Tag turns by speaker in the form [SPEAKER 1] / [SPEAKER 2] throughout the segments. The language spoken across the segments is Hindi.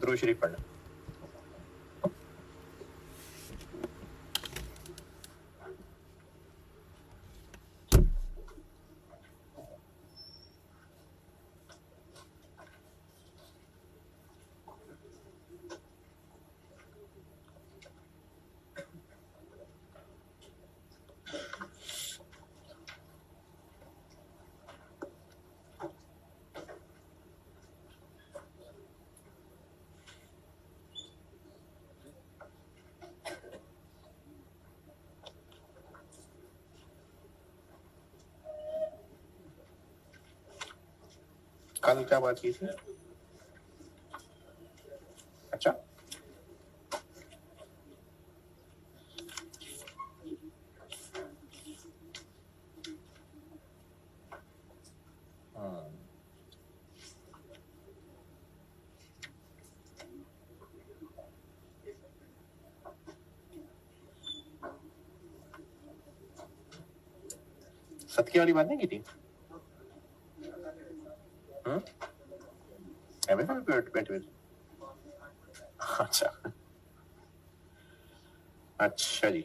[SPEAKER 1] दुरूद शरीफ पढ़ना। कल क्या बात की थी? अच्छा, सदके वाली बात नहीं की थी? बैठे अच्छा अच्छा जी।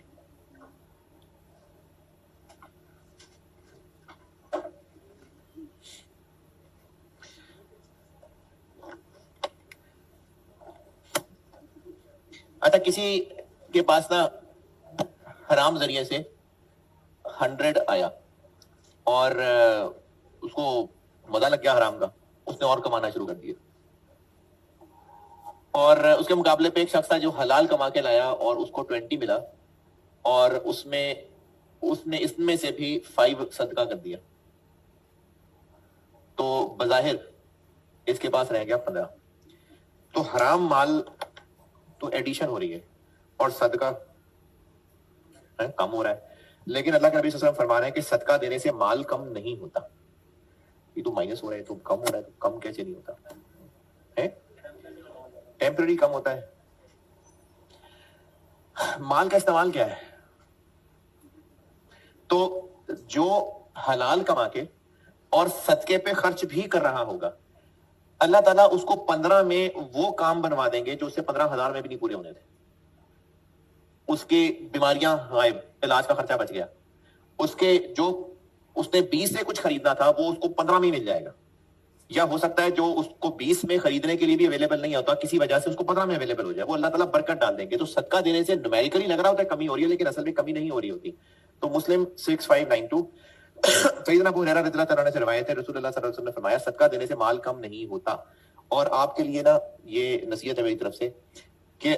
[SPEAKER 1] अच्छा, किसी के पास ना हराम जरिए से 100 आया और उसको मजा लग गया हराम का, उसने और कमाना शुरू कर दिया। और उसके मुकाबले पे एक शख्स था जो हलाल कमा के लाया और उसको 20 मिला, और उसने इसमें से भी 5 सदका कर दिया, तो बजाहिर इसके पास रह गया 15। तो हराम माल तो एडिशन हो रही है और सदका कम हो रहा है। लेकिन अल्लाह के नबी सल्लल्लाहु अलैहि वसल्लम फरमा रहे हैं कि सदका देने से माल कम नहीं होता। ये तो माइनस हो रहा है, तो कम हो रहा है, तो कम कैसे नहीं होता है? टेम्पररी कम होता है। माल का इस्तेमाल क्या है? तो जो हलाल कमा के और सदके पे खर्च भी कर रहा होगा, अल्लाह ताला उसको 15 में वो काम बनवा देंगे जो उससे 15,000 में भी नहीं पूरे होने थे। उसकी बीमारियां गायब, इलाज का खर्चा बच गया। उसके जो उसने 20 से कुछ खरीदना था वो उसको 15 में मिल जाएगा। या हो सकता है जो उसको 20 में खरीदने के लिए भी अवेलेबल नहीं होता, किसी वजह से उसको 15 में अवेलेबल हो जाए, वो अल्लाह ताला बरकत डाल देंगे। तो सदका देने से न्यूमेरिकली लग रहा होता है कमी हो रही है, लेकिन असल में कमी नहीं हो रही होती। तो मुस्लिम 6592 सैयदना अबू हुरैरा रज़ियल्लाहु तआला से रवायत है, रसूलुल्लाह सल्लल्लाहु अलैहि वसल्लम ने फरमाया सदका देने से माल कम नहीं होता। और आपके लिए ना ये नसीहत है मेरी तरफ से कि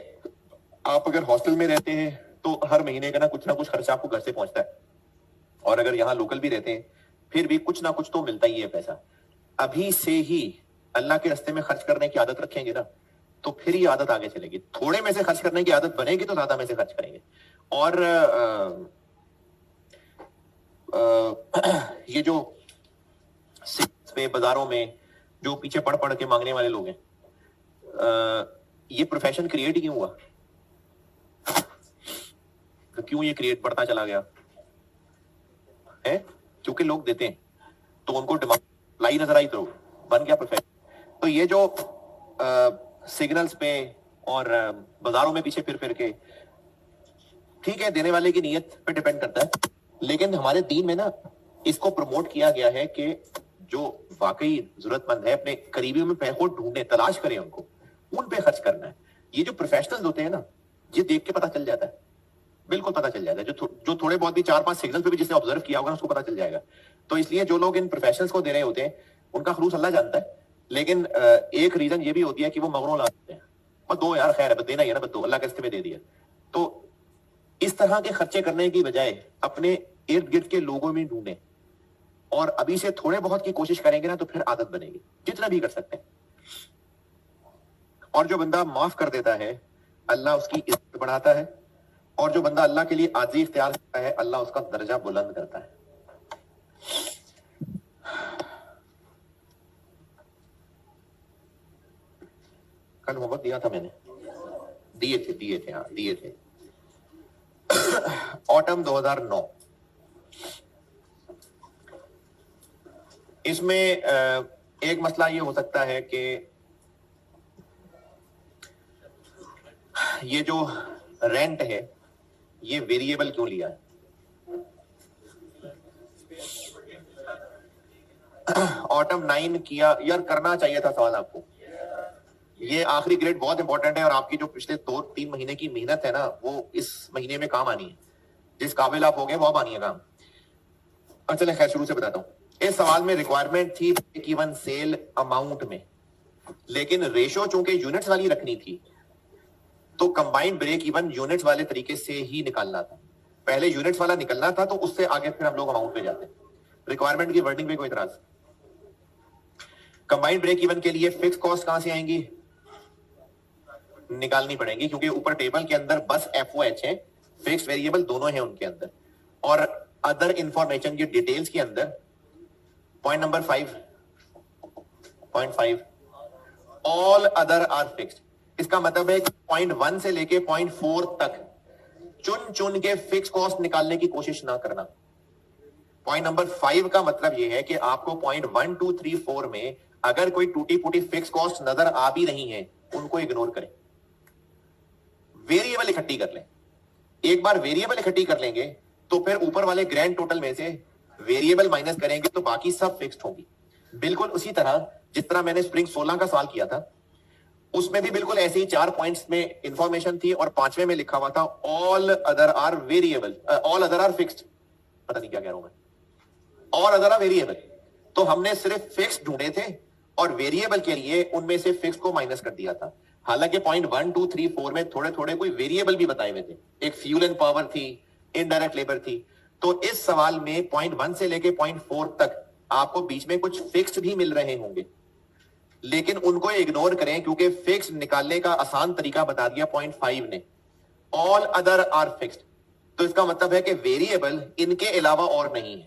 [SPEAKER 1] आप अगर हॉस्टल में रहते हैं तो हर महीने का ना कुछ खर्चा आपको घर से पहुंचता है, और अगर यहाँ लोकल भी रहते हैं फिर भी कुछ ना कुछ तो मिलता ही है पैसा। अभी से ही अल्लाह के रास्ते में खर्च करने की आदत रखेंगे ना, तो फिर ये आदत आगे चलेगी। थोड़े में से खर्च करने की आदत बनेगी तो ज्यादा में से खर्च करेंगे। और ये जो पे बाजारों में जो पीछे पढ़ पढ़ के मांगने वाले लोग हैं, ये प्रोफेशन क्रिएट ही क्यों हुआ? तो क्यों ये क्रिएट बढ़ता चला गया है? क्योंकि लोग देते हैं तो उनको डिमांड लाई नजर आई तो बन गया प्रोफेशन। तो ये जो सिग्नल्स पे और बाजारों में पीछे फिर फिर के, ठीक है, देने वाले की नीयत पे डिपेंड करता है, लेकिन हमारे दीन में ना इसको प्रमोट किया गया है कि जो वाकई जरूरतमंद है अपने करीबियों में पैसों ढूंढने, तलाश करें, उनको उन पे खर्च करना है। ये जो प्रोफेशनल्स होते हैं ना, ये देख के पता चल जाता है, बिल्कुल पता चल जाता है। जो थोड़े बहुत भी 4-5 सिग्नल पे भी जिसने ऑब्जर्व किया होगा ना, उसको पता चल जाएगा। तो इसलिए जो लोग इन प्रोफेशनल्स को दे रहे होते हैं उनका खलूस अल्लाह जानता है, लेकिन एक रीजन ये भी होती है कि वो मगरों ला देते हैं, और दो यार खैर है, देना ही है ना, बस दो, अल्लाह के रास्ते में दे दिया। तो इस तरह के खर्चे करने की बजाय अपने इर्द गिर्द के लोगों में ढूंढें, और अभी से थोड़े बहुत की कोशिश करेंगे ना तो फिर आदत बनेगी, जितना भी कर सकते हैं। और जो बंदा माफ कर देता है अल्लाह उसकी इज्जत बढ़ाता है, और जो बंदा अल्लाह के लिए आजी इख्तियार करता है अल्लाह उसका दर्जा बुलंद करता है। कल होमवर्क दिया था मैंने, दिए थे हाँ दिए थे। ऑटम 2009, इसमें एक मसला ये हो सकता है कि ये जो रेंट है ये वेरिएबल क्यों लिया है? ऑटम 9 किया यार, करना चाहिए था सवाल आपको। ये आखिरी ग्रेड बहुत इंपॉर्टेंट है और आपकी जो पिछले 2-3 महीने की मेहनत है ना वो इस महीने में काम आनी है। जिस काबिल आप हो गए वो अब आनी है काम। और चले खैर शुरू से बताता हूं। इस सवाल में रिक्वायरमेंट थी ब्रेक इवन सेल अमाउंट में, लेकिन रेशो चूंकि यूनिट्स वाली रखनी थी तो कंबाइंड ब्रेक इवन यूनिट्स वाले तरीके से ही निकालना था। पहले यूनिट्स वाला निकलना था तो उससे आगे फिर हम लोग अमाउंट पे जाते। रिक्वायरमेंट की वर्डिंग में कोई इतराज? कंबाइंड ब्रेक इवन के लिए फिक्स कॉस्ट कहां से आएंगी? निकालनी पड़ेगी क्योंकि ऊपर टेबल के अंदर बस एफओएच है, फिक्स वेरिएबल दोनों है उनके अंदर। और अदर इंफॉर्मेशन ये डिटेल्स के अंदर point number 5.5 all other are fixed. इसका मतलब है कि पॉइंट 1 से लेके पॉइंट 4 तक चुन चुन के फिक्स कॉस्ट निकालने की कोशिश ना करना। पॉइंट नंबर 5 का मतलब यह है कि आपको पॉइंट 1 2 3 4 में अगर कोई टूटी फूटी फिक्स कॉस्ट नजर आ भी रही है उनको इग्नोर करें, वेरिएबल इकट्ठी कर लें। एक बार वेरिएबल इकट्ठी कर लेंगे तो फिर ऊपर वाले ग्रैंड टोटल में से वेरिएबल माइनस करेंगे तो बाकी सब फिक्स्ड होगी। बिल्कुल उसी तरह जिस तरह मैंने स्प्रिंग 16 का सवाल किया था उसमें भी बिल्कुल ऐसे ही 4 पॉइंट्स में इंफॉर्मेशन थी और 5वें में लिखा हुआ था all other are variable, all other are fixed. पता नहीं क्या कह रहा हूं मैं, ऑल अदर आर वेरिएबल। तो हमने सिर्फ फिक्स ढूंढे थे और वेरिएबल के लिए उनमें से फिक्स को माइनस कर दिया था। हालांकि पॉइंट 1 2 3 4 में थोड़े थोड़े कोई वेरिएबल भी बताए हुए थे। एक फ्यूल एंड पावर थी, इनडायरेक्ट लेबर थी। तो इस सवाल में पॉइंट 1 से लेके पॉइंट 4 तक आपको बीच में कुछ फिक्स्ड भी मिल रहे होंगे, लेकिन उनको इग्नोर करें क्योंकि फिक्स निकालने का आसान तरीका बता दिया पॉइंट 5 ने, ऑल अदर आर फिक्स्ड। तो इसका मतलब है कि वेरिएबल इनके अलावा और नहीं है।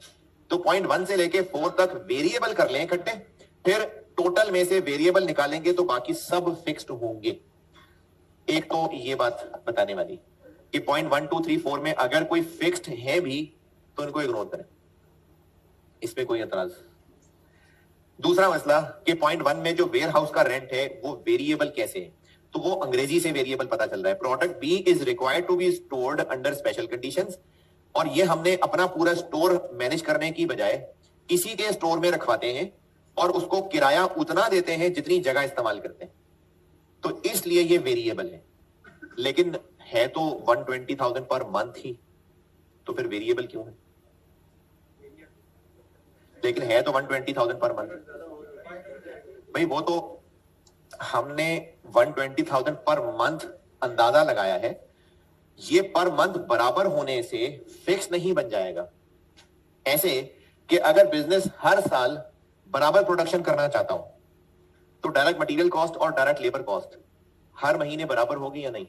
[SPEAKER 1] तो पॉइंट 1 से लेके 4 तक वेरिएबल कर लें इकट्ठे, फिर टोटल में से वेरिएबल निकालेंगे तो बाकी सब फिक्स्ड होंगे। एक तो ये बात बताने वाली कि पॉइंट 1 2 3 4 में अगर कोई फिक्स्ड है भी तो इनको इग्नोर करें, इस पे कोई एतराज? दूसरा मसला कि पॉइंट 1 में जो वेयर हाउस का रेंट है वो वेरिएबल कैसे है? तो वो अंग्रेजी से वेरिएबल पता चल रहा है। Product B is required to be stored under special conditions. और ये हमने अपना पूरा स्टोर मैनेज करने की बजाय किसी के स्टोर में रखवाते हैं और उसको किराया उतना देते हैं जितनी जगह इस्तेमाल करते हैं, तो इसलिए ये वेरिएबल है। लेकिन है तो 120,000 पर मंथ ही, तो फिर वेरिएबल क्यों है? लेकिन है तो 120,000 पर मंथ भाई। वो तो हमने 120,000 पर मंथ अंदाजा लगाया है, ये पर मंथ बराबर होने से फिक्स नहीं बन जाएगा। ऐसे कि अगर बिजनेस हर साल बराबर प्रोडक्शन करना चाहता हूं तो डायरेक्ट मटेरियल कॉस्ट और डायरेक्ट लेबर कॉस्ट हर महीने बराबर होगी या नहीं?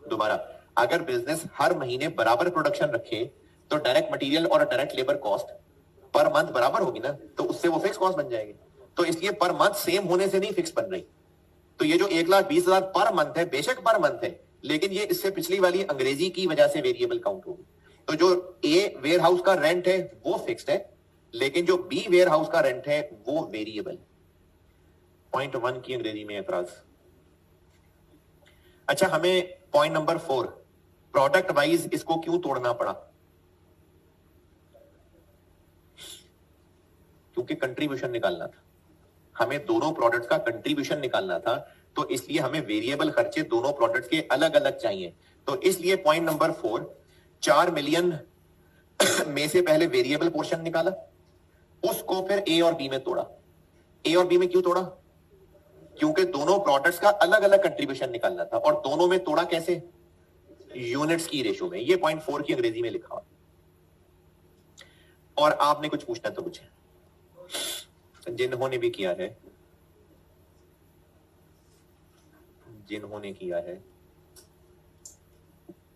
[SPEAKER 1] दोबारा, अगर बिजनेस हर महीने बराबर प्रोडक्शन रखे तो डायरेक्ट मटेरियल और direct labour cost per month बराबर होगी ना, तो उससे वो फिक्स कॉस्ट बन जाएगी। तो इसलिए पर मंथ सेम होने से नहीं फिक्स बन रही। तो ये जो 1,20,000 पर मंथ है बेशक पर मंथ है, लेकिन ये इससे पिछली वाली अंग्रेजी की वजह से वेरिएबल काउंट होगी। तो जो ए वेयर हाउस का रेंट है वो फिक्स्ड है, लेकिन जो बी वेयर हाउस का रेंट है वो वेरिएबल। पॉइंट 1 की अंग्रेजी में एतराज? अच्छा, हमें पॉइंट नंबर 4 प्रोडक्ट वाइज इसको क्यों तोड़ना पड़ा? क्योंकि कंट्रीब्यूशन निकालना था। हमें दोनों प्रोडक्ट्स का कंट्रीब्यूशन निकालना था, तो इसलिए हमें वेरिएबल खर्चे दोनों प्रोडक्ट्स के अलग अलग चाहिए। तो इसलिए पॉइंट नंबर 4 4 मिलियन में से पहले वेरिएबल पोर्शन निकाला, उसको फिर ए और बी में तोड़ा। ए और बी में क्यों तोड़ा? क्योंकि दोनों प्रोडक्ट्स का अलग अलग कंट्रीब्यूशन निकालना था। और दोनों में तोड़ा कैसे? यूनिट्स की रेशो में। ये पॉइंट 4 की अंग्रेजी में लिखा हुआ। और आपने कुछ पूछना तो पूछे, जिन्होंने भी किया है, जिन्होंने किया है,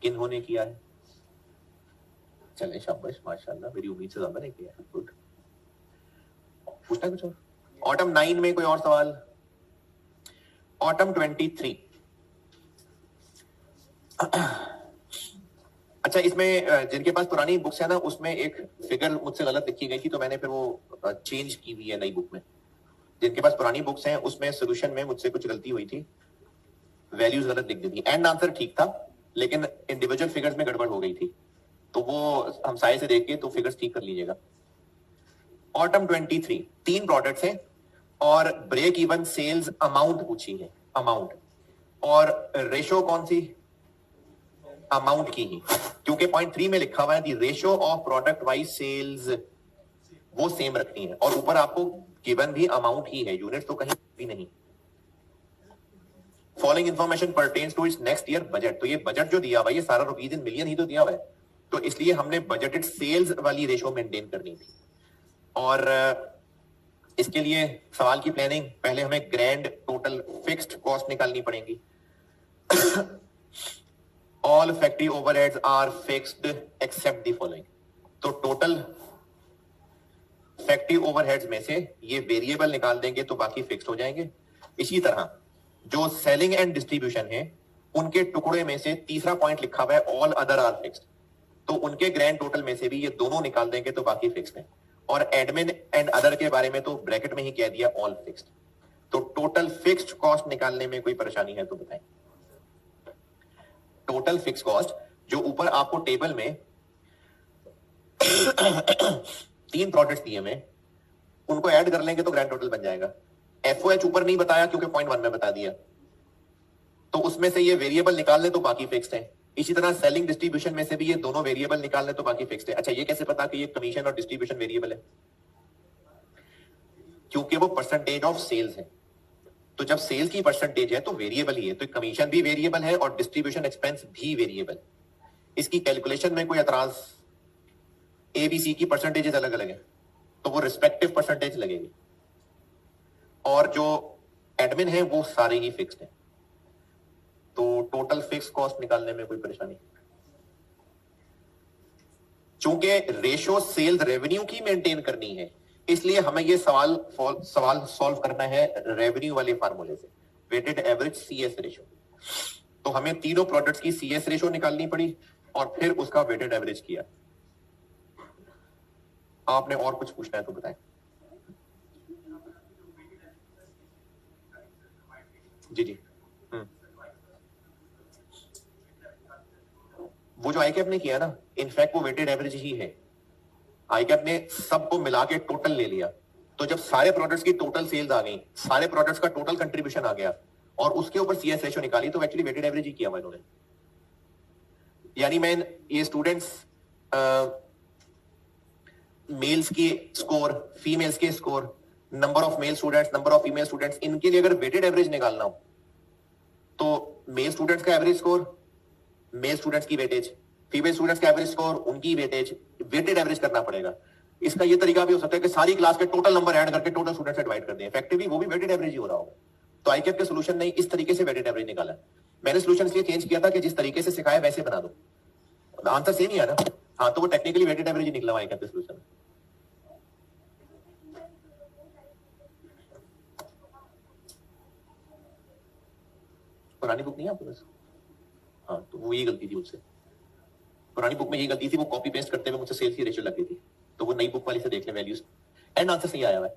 [SPEAKER 1] किन्होंने किया है, चले शाबाश, माशाल्लाह, मेरी उम्मीद से ज्यादा नहीं किया है। गुड। पूछना कुछ और? ऑटम 9 में कोई और सवाल? ऑटम 23। अच्छा, इसमें जिनके पास पुरानी बुक्स है ना उसमें एक फिगर मुझसे गलत लिखी गई थी, तो मैंने फिर वो चेंज की हुई है नई बुक में। जिनके पास पुरानी बुक्स हैं उसमें सोल्यूशन में मुझसे कुछ गलती हुई थी, वैल्यूज गलत लिख दी थी। एंड आंसर ठीक था लेकिन इंडिविजुअल फिगर्स में गड़बड़ हो गई थी, तो वो हम साइज से देख के तो फिगर्स ठीक कर लीजिएगा। ऑटम 23 3 प्रोडक्ट्स हैं और ब्रेक इवन सेल्स अमाउंट पूछी है, अमाउंट, और रेशो कौन सी, अमाउंट की ही, क्योंकि पॉइंट 3 में लिखा हुआ है the ratio of product wise sales, वो सेम रखनी है, और ऊपर आपको गिवन भी अमाउंट ही है, यूनिट तो कहीं भी नहीं। Following information pertains to its next year budget, तो ये बजट जो दिया हुआ है ये सारा रुपीज इन मिलियन ही तो दिया हुआ है, तो इसलिए हमने बजटेड सेल्स वाली रेशो मेंटेन करनी थी। और इसके लिए सवाल की प्लानिंग, पहले हमें ग्रैंड टोटल फिक्स्ड कॉस्ट निकालनी पड़ेगी। All factory overheads are fixed except the following, तो टोटल फैक्ट्री ओवरहेड्स में से ये वेरिएबल निकाल देंगे तो बाकी फिक्स्ड हो जाएंगे। इसी तरह जो सेलिंग एंड डिस्ट्रीब्यूशन है उनके टुकड़े में से तीसरा पॉइंट लिखा हुआ है ऑल अदर आर फिक्स्ड, तो उनके ग्रैंड टोटल में से भी ये दोनों निकाल देंगे तो बाकी फिक्स्ड है। और एडमिन एंड अदर के बारे में तो ब्रैकेट में ही कह दिया ऑल फिक्स्ड। तो टोटल फिक्स्ड कॉस्ट निकालने में कोई परेशानी है तो बताएं। टोटल फिक्स्ड कॉस्ट जो ऊपर आपको टेबल में 3 प्रोडक्ट्स दिए में उनको ऐड कर लेंगे तो ग्रैंड टोटल बन जाएगा। एफओएच ऊपर नहीं बताया क्योंकि पॉइंट 1 में बता दिया, तो उसमें से ये वेरिएबल निकाल ले तो बाकी फिक्स्ड है। इसी तरह सेलिंग डिस्ट्रीब्यूशन में से भी ये दोनों वेरिएबल निकाल ले तो बाकी फिक्स्ड है। अच्छा, ये कैसे पता कि ये कमीशन और डिस्ट्रीब्यूशन वेरिएबल है? क्योंकि वो परसेंटेज ऑफ सेल्स है, तो जब सेल्स की परसेंटेज है तो वेरिएबल ही है, तो कमीशन भी वेरिएबल है और डिस्ट्रीब्यूशन एक्सपेंस भी वेरिएबल। इसकी कैलकुलेशन में कोई एतराज, एबीसी की परसेंटेजेस अलग अलग है तो वो रिस्पेक्टिव परसेंटेज लगेगी, और जो एडमिन है वो सारे ही फिक्स्ड है, तो टोटल फिक्स कॉस्ट निकालने में कोई परेशानी। चूंकि रेशो सेल्स रेवेन्यू की मेंटेन करनी है इसलिए हमें ये सवाल सॉल्व करना है रेवेन्यू वाले फार्मूले से, वेटेड एवरेज सीएस रेशो। तो हमें तीनों प्रोडक्ट्स की सीएस रेशो निकालनी पड़ी और फिर उसका वेटेड एवरेज किया। आपने और कुछ पूछना है तो बताएं। जी जी। वो जो आईकैप ने किया ना, इनफैक्ट वो वेटेड एवरेज ही है। आईकैप ने सबको मिला के टोटल ले लिया, तो जब सारे प्रोडक्ट्स की टोटल सेल्स आ गई, सारे प्रोडक्ट्स का टोटल कंट्रीब्यूशन आ गया और उसके ऊपर सीएस रेशो निकाली, तो एक्चुअली वेटेड एवरेज ही किया हुआ इन्होंने। यानी मैं ये स्टूडेंट्स मेल्स के स्कोर, फीमेल्स के score, number of male students, number of female students, इनके लिए अगर वेटेड एवरेज निकालना हो तो मेल स्टूडेंट्स का एवरेज स्कोर, मेल स्टूडेंट्स की वेटेज, फीमेल स्टूडेंट्स का एवरेज स्कोर, उनकी वेटेज, वेटेड एवरेज करना पड़ेगा। इसका ये तरीका भी हो सकता है कि सारी क्लास के टोटल नंबर ऐड करके टोटल स्टूडेंट्स से डिवाइड कर दें, इफेक्टिवली वो भी वेटेड एवरेज ही हो रहा होगा। तो आईकैप के सॉल्यूशन ने इस तरीके से वेटेड एवरेज निकाला। मैंने सॉल्यूशन इसलिए चेंज किया था कि जिस तरीके से सिखाया वैसे बना दो, आंसर सेम ही है ना। हाँ, तो वो टेक्निकली वेटेड एवरेज ही निकला आईकैप के सॉल्यूशन। पुरानी बुक नहीं है आपके पास? हाँ, तो वो ये गलती थी मुझसे, पुरानी बुक में ये गलती थी, वो कॉपी पेस्ट करते हुए मुझसे सेल्स की रेशियो लग गई थी, तो वो नई बुक वाली से देख ले वैल्यूज, एंड आंसर सही आया हुआ है।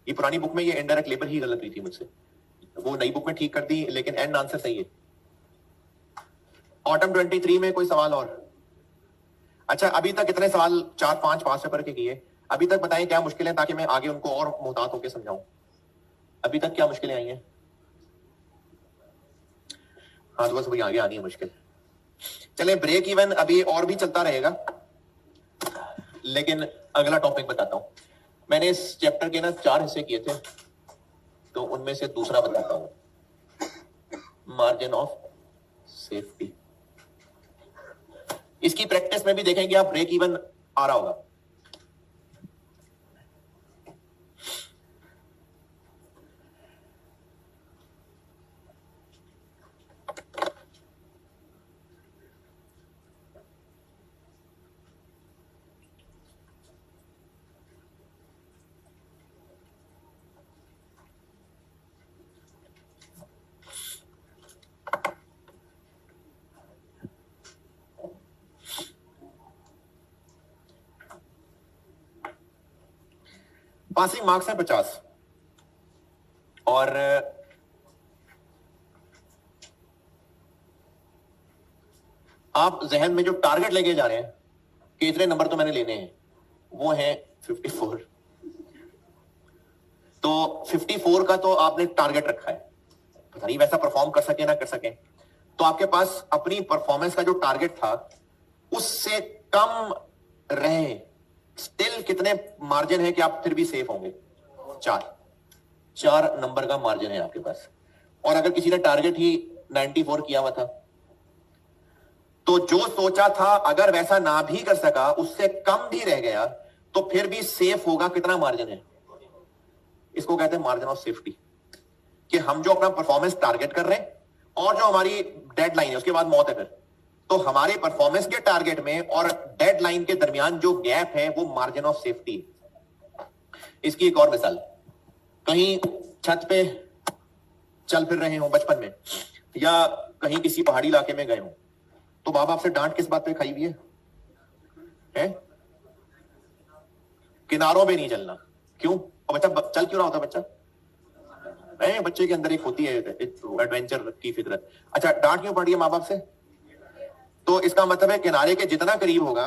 [SPEAKER 1] ये पुरानी बुक में ये इनडायरेक्ट लेबर ही गलत हुई थी मुझसे, वो नई बुक में ठीक कर दी, लेकिन एंड आंसर सही है। ऑटम 23 में कोई सवाल और? अच्छा, अभी तक कितने सवाल 4, 5 पास पेपर के किए अभी तक? बताएं क्या मुश्किल है ताकि मैं आगे उनको और मुहतात होकर समझाऊं। अभी तक क्या मुश्किलें आई हैं? हाँ, तो बस वही आगे आनी है मुश्किल। चले, ब्रेक इवन अभी और भी चलता रहेगा, लेकिन अगला टॉपिक बताता हूं। मैंने इस चैप्टर के ना 4 हिस्से किए थे, तो उनमें से दूसरा बताता हूं, मार्जिन ऑफ सेफ्टी। इसकी प्रैक्टिस में भी देखेंगे आप, ब्रेक इवन आ रहा होगा। पासिंग मार्क्स है 50 और आप जहन में जो टारगेट लेके जा रहे हैं कि इतने नंबर तो मैंने लेने हैं, वो है 54। तो 54 का तो आपने टारगेट रखा है, पता नहीं वैसा परफॉर्म कर सके ना कर सके। तो आपके पास अपनी परफॉर्मेंस का जो टारगेट था उससे कम रहे, स्टिल कितने मार्जिन है कि आप फिर भी सेफ होंगे? 4 नंबर का मार्जिन है आपके पास। और अगर किसी ने टारगेट ही 94 किया हुआ था, तो जो सोचा था अगर वैसा ना भी कर सका, उससे कम भी रह गया, तो फिर भी सेफ होगा। कितना मार्जिन है? इसको कहते हैं मार्जिन ऑफ सेफ्टी, कि हम जो अपना परफॉर्मेंस टारगेट कर रहे हैं और जो हमारी डेडलाइन है उसके बाद मौत है, फिर तो हमारे परफॉर्मेंस के टारगेट में और डेडलाइन के दरमियान जो गैप है वो मार्जिन ऑफ सेफ्टी। इसकी एक और मिसाल, कहीं छत पे चल फिर रहे हो बचपन में, या कहीं किसी पहाड़ी इलाके में गए हो, तो बाबा आपसे डांट किस बात पे खाई हुई है? किनारों पे नहीं चलना। क्यों? और बच्चा चल क्यों रहा होता बच्चा? बच्चे के अंदर एक होती है एडवेंचर की फितरत। अच्छा, डांट क्यों पड़ी है माँ बाप से? तो इसका मतलब है किनारे के जितना करीब होगा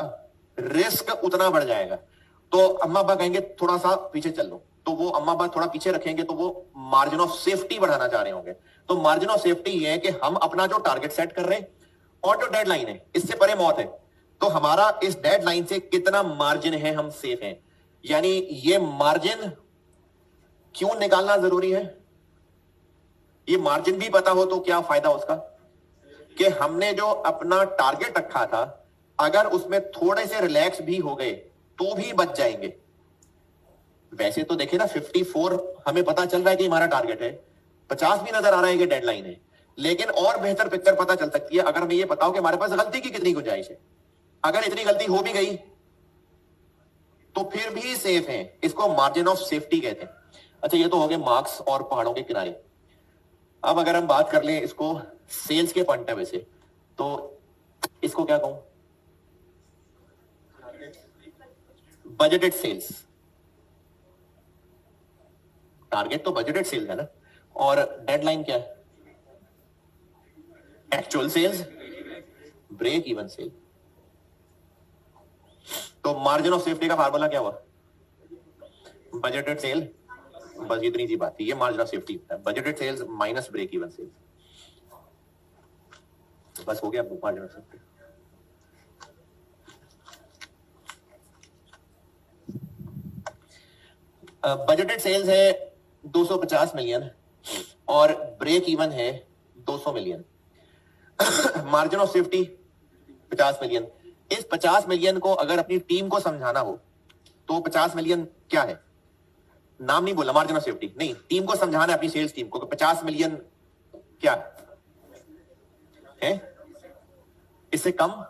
[SPEAKER 1] रिस्क उतना बढ़ जाएगा। तो अम्मा अब्बा कहेंगे थोड़ा सा पीछे चल लो, तो वो अम्मा अब्बा थोड़ा पीछे रखेंगे, तो वो मार्जिन ऑफ सेफ्टी बढ़ाना चाह रहे होंगे। तो मार्जिन ऑफ सेफ्टी ये है कि हम अपना जो टारगेट सेट कर रहे हैं और जो डेडलाइन है इससे परे मौत है, तो हमारा इस डेडलाइन से कितना मार्जिन है, हम सेफ हैं। यानी ये मार्जिन क्यों निकालना जरूरी है? ये मार्जिन भी पता हो तो क्या फायदा उसका, कि हमने जो अपना टारगेट रखा था अगर उसमें थोड़े से रिलैक्स भी हो गए तो भी बच जाएंगे। वैसे तो देखे ना, 54 हमें पता चल रहा है कि हमारा टारगेट है, 50 भी नजर आ रहा है कि डेडलाइन है, लेकिन और बेहतर पिक्चर पता चल सकती है अगर हमें ये पता हो कि हमारे पास गलती की कितनी गुंजाइश है। अगर इतनी गलती हो भी गई तो फिर भी सेफ है। इसको मार्जिन ऑफ सेफ्टी कहते हैं। अच्छा, ये तो हो गए मार्क्स और पहाड़ों के किनारे। अब अगर हम बात कर लें इसको सेल्स के पॉइंट ऑफ व्यू से, तो इसको क्या कहूं? Budgeted sales. टारगेट तो बजटेड सेल्स है ना, और डेडलाइन क्या है? Actual sales, break even sale. तो मार्जिन ऑफ सेफ्टी का फार्मूला क्या हुआ? बजटेड सेल, बस इतनी सी बात है, ये मार्जिन ऑफ सेफ्टी है, budgeted sales minus break even sales. बस हो गया margin of safety. Budgeted sales है 250 मिलियन और ब्रेक इवन है 200 million. Margin of safety 50 million. इस 50 मिलियन को अगर अपनी टीम को समझाना हो तो 50 मिलियन क्या है? नाम नहीं बोला मार्जिन ऑफ सेफ्टी, नहीं, टीम को समझाना है, अपनी सेल्स टीम को, 50 मिलियन क्या है? इससे कम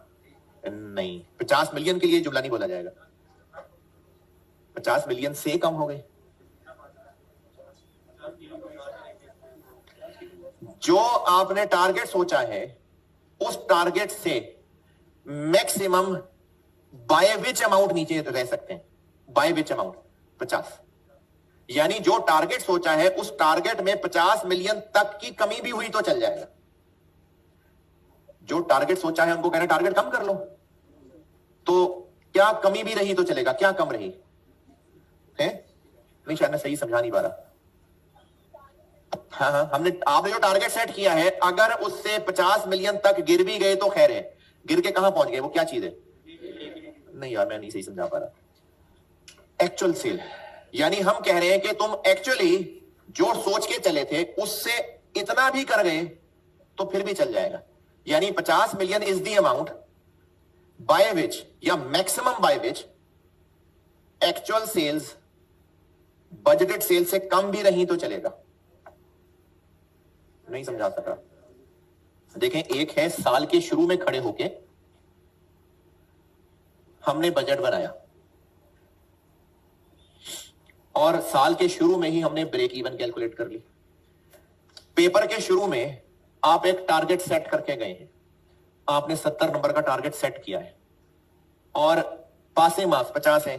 [SPEAKER 1] नहीं, 50 मिलियन के लिए जुमला नहीं बोला जाएगा। 50 मिलियन से कम हो गए। जो आपने टारगेट सोचा है उस टारगेट से मैक्सिमम बाय विच अमाउंट नीचे रह सकते हैं। By which amount? 50। यानी जो टारगेट सोचा है उस टारगेट में 50 मिलियन तक की कमी भी हुई तो चल जाएगा। जो टारगेट सोचा है उनको कहना टारगेट कम कर लो, तो क्या कमी भी रही तो चलेगा? क्या कम रही है? नहीं, शायद मैं सही समझा नहीं पा रहा। हाँ, आपने जो टारगेट सेट किया है अगर उससे 50 मिलियन तक गिर भी गए तो खैर है। गिर के कहां पहुंच गए? वो क्या चीज है? नहीं यार, मैं नहीं सही समझा पा रहा। एक्चुअल सेल, यानी हम कह रहे हैं कि तुम एक्चुअली जो सोच के चले थे उससे इतना भी कर गए तो फिर भी चल जाएगा। यानी 50 million is the amount by which या maximum by which actual sales budgeted sale से कम भी रही तो चलेगा। नहीं समझा सका। देखें, एक है साल के शुरू में खड़े होके हमने बजट बनाया और साल के शुरू में ही हमने ब्रेक इवन कैलकुलेट कर ली। पेपर के शुरू में आप एक टारगेट सेट करके गए हैं, आपने 70 नंबर का टारगेट सेट किया है और पासिंग मार्क्स 50 है,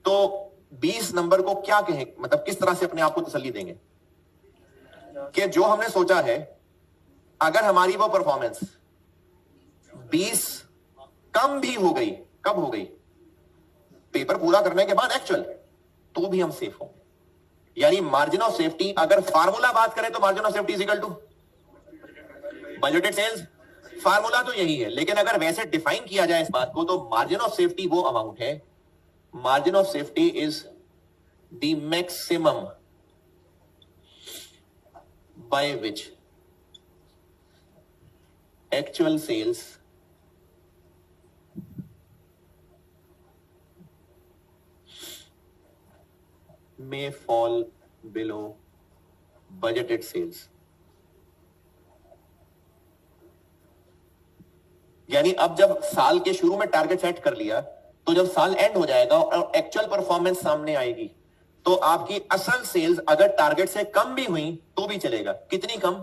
[SPEAKER 1] तो 20 नंबर को क्या कहें, मतलब किस तरह से अपने आप को तसल्ली देंगे कि जो हमने सोचा है अगर हमारी वो परफॉर्मेंस 20 कम भी हो गई, कब हो गई? पेपर पूरा करने के बाद एक्चुअल, तो भी हम सेफ होंगे। यानी मार्जिन ऑफ सेफ्टी, अगर फार्मूला बात करें तो margin of safety is equal to budgeted sales. Formula तो यही है, लेकिन अगर वैसे डिफाइन किया जाए इस बात को, तो मार्जिन ऑफ सेफ्टी वो अमाउंट है, margin of safety is the maximum by which actual sales may fall below budgeted sales। यानी अब जब साल के शुरू में टारगेट सेट कर लिया, तो जब साल एंड हो जाएगा और एक्चुअल परफॉर्मेंस सामने आएगी, तो आपकी असल सेल्स अगर टारगेट से कम भी हुई तो भी चलेगा। कितनी कम?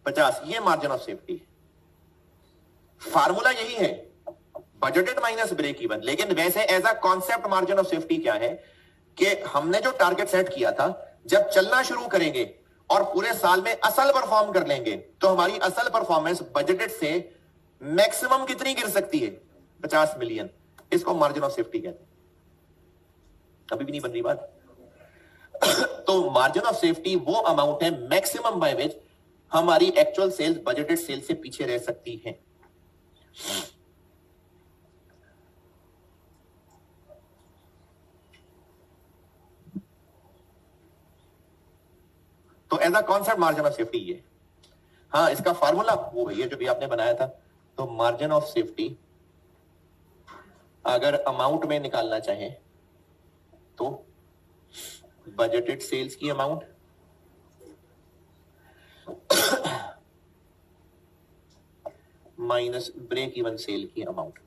[SPEAKER 1] 50। ये मार्जिन ऑफ सेफ्टी। फार्मूला यही है, बजटेड माइनस ब्रेक इवन। लेकिन वैसे as a concept margin of safety क्या है कि हमने जो टारगेट सेट किया था, जब चलना शुरू करेंगे और पूरे साल में असल परफॉर्म कर लेंगे, तो हमारी असल परफॉर्मेंस बजटेड से मैक्सिमम कितनी गिर सकती है? 50 मिलियन। इसको मार्जिन ऑफ सेफ्टी कहते हैं। अभी भी नहीं बन रही बात? तो मार्जिन ऑफ सेफ्टी वो अमाउंट है मैक्सिमम बाय विच हमारी एक्चुअल सेल्स बजटेड सेल्स से पीछे रह सकती है। तो as a concept margin of safety ये। हाँ, इसका फार्मूला वो भैया जो भी आपने बनाया था। तो मार्जिन ऑफ सेफ्टी अगर अमाउंट में निकालना चाहे तो बजटेड सेल्स की amount minus break even sale की अमाउंट।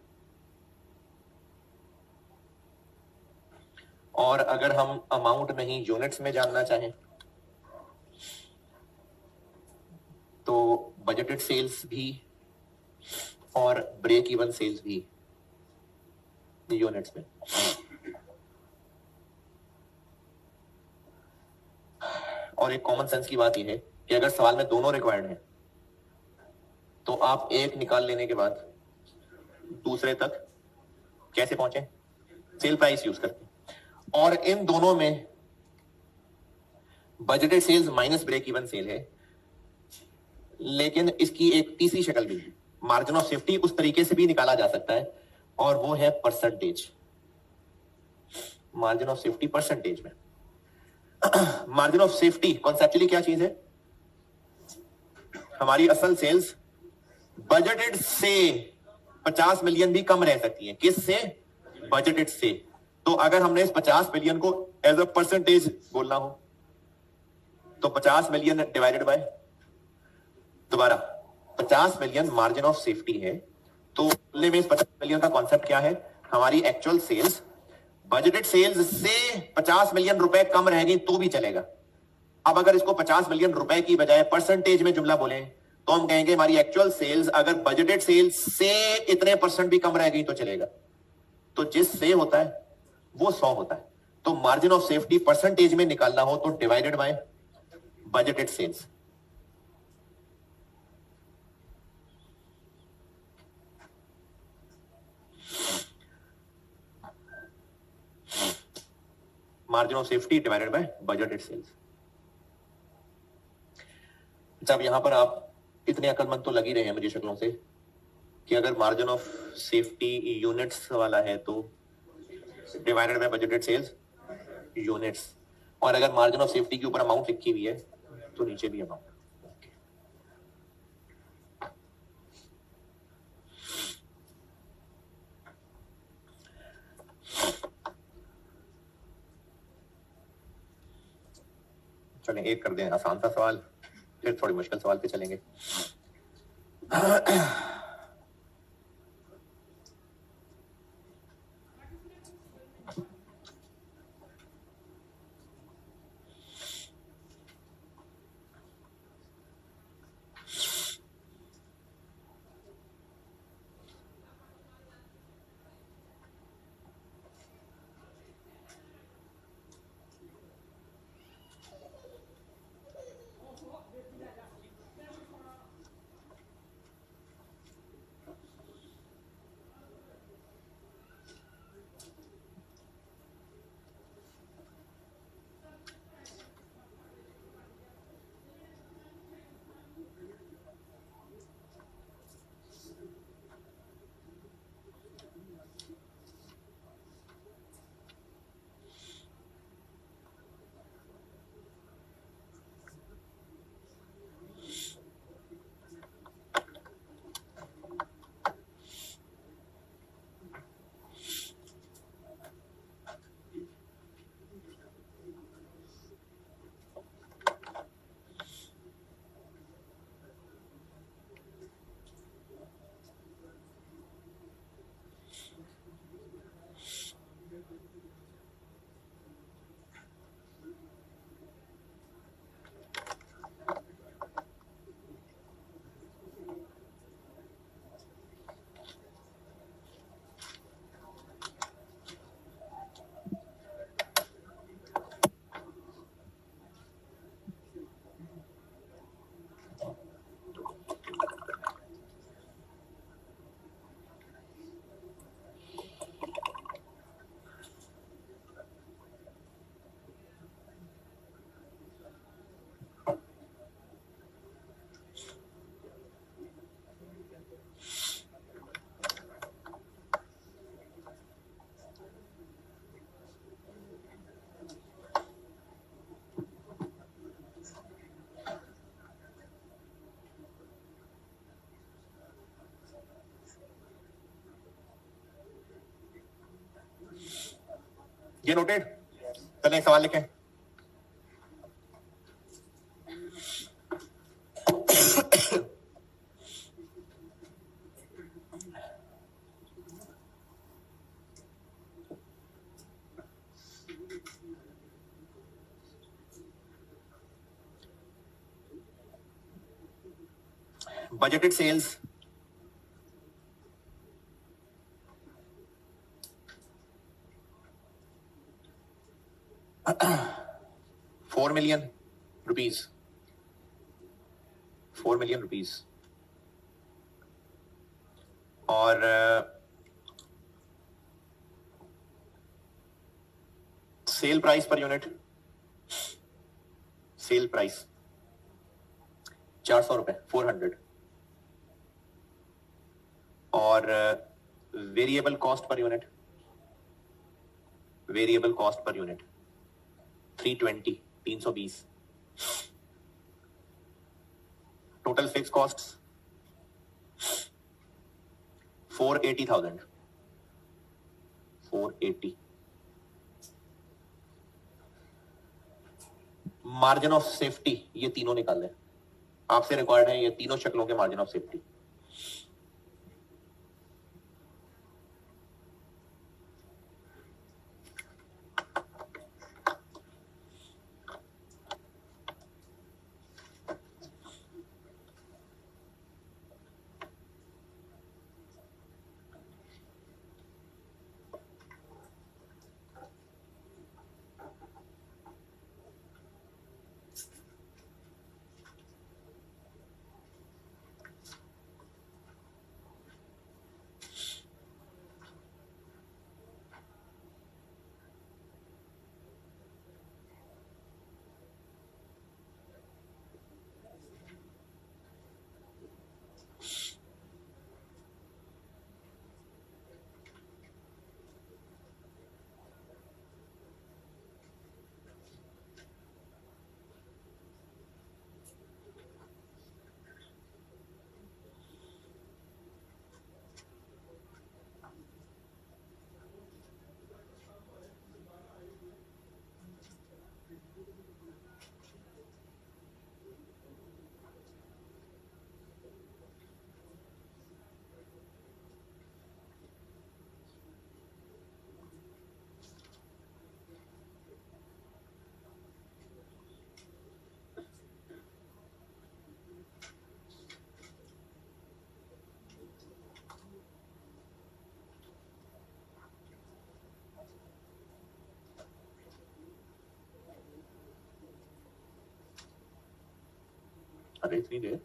[SPEAKER 1] और अगर हम अमाउंट नहीं यूनिट्स में जानना चाहें तो बजटेड सेल्स भी और ब्रेक इवन सेल्स भी यूनिट्स में। और एक कॉमन सेंस की बात यह है कि अगर सवाल में दोनों रिक्वायर्ड है, तो आप एक निकाल लेने के बाद दूसरे तक कैसे पहुंचे? सेल प्राइस यूज करके। और इन दोनों में budgeted sales minus break even sale है, लेकिन इसकी एक तीसरी शक्ल भी है। मार्जिन ऑफ सेफ्टी उस तरीके से भी निकाला जा सकता है, और वो है percentage. Margin of safety percentage में। मार्जिन ऑफ सेफ्टी कॉन्सेप्चुअली क्या चीज है? हमारी असल सेल्स बजटेड से 50 मिलियन भी कम रह सकती है। किस से? बजटेड से। तो अगर हमने इस 50 मिलियन को एज अ परसेंटेज बोलना हो, तो 50 मिलियन डिवाइडेड बाय, दोबारा 50 मिलियन मार्जिन ऑफ सेफ्टी है। तो बोलने में इस 50 मिलियन का कॉन्सेप्ट क्या है? हमारी एक्चुअल सेल्स बजटेड सेल्स से 50 मिलियन रुपए कम रहेगी तो भी चलेगा। अब अगर इसको 50 मिलियन रुपए की बजाय परसेंटेज में जुमला बोले, तो हम कहेंगे हमारी एक्चुअल सेल्स अगर बजटेड सेल्स से इतने परसेंट भी कम रह गई तो चलेगा। तो जिस से होता है वो 100 होता है। तो मार्जिन ऑफ सेफ्टी परसेंटेज में निकालना हो तो divided by budgeted sales. Margin of safety divided by budgeted sales. जब यहां पर आप इतने अक्लमंद तो लग ही रहे हैं मुझे शक्लों से कि अगर मार्जिन ऑफ सेफ्टी यूनिट्स वाला है तो divided by budgeted sales units, और अगर मार्जिन ऑफ सेफ्टी के ऊपर अमाउंट लिखी हुई है तो नीचे भी अमाउंट। चलें एक कर दें आसान सा सवाल, फिर थोड़ी मुश्किल सवाल पे चलेंगे। ये नोटेड। चलें एक सवाल लिखें। Budgeted sales 4 million rupees, 4 million rupees, और sale price per unit, sale price 400 रुपए, 400, और variable cost per unit, variable cost per unit 320, 320, total fix cost 480,000, 480, margin of safety ये तीनों निकाल लें, आपसे रिक्वायर्ड है ये तीनों शक्लों के मार्जिन ऑफ सेफ्टी। अरे इतनी देर,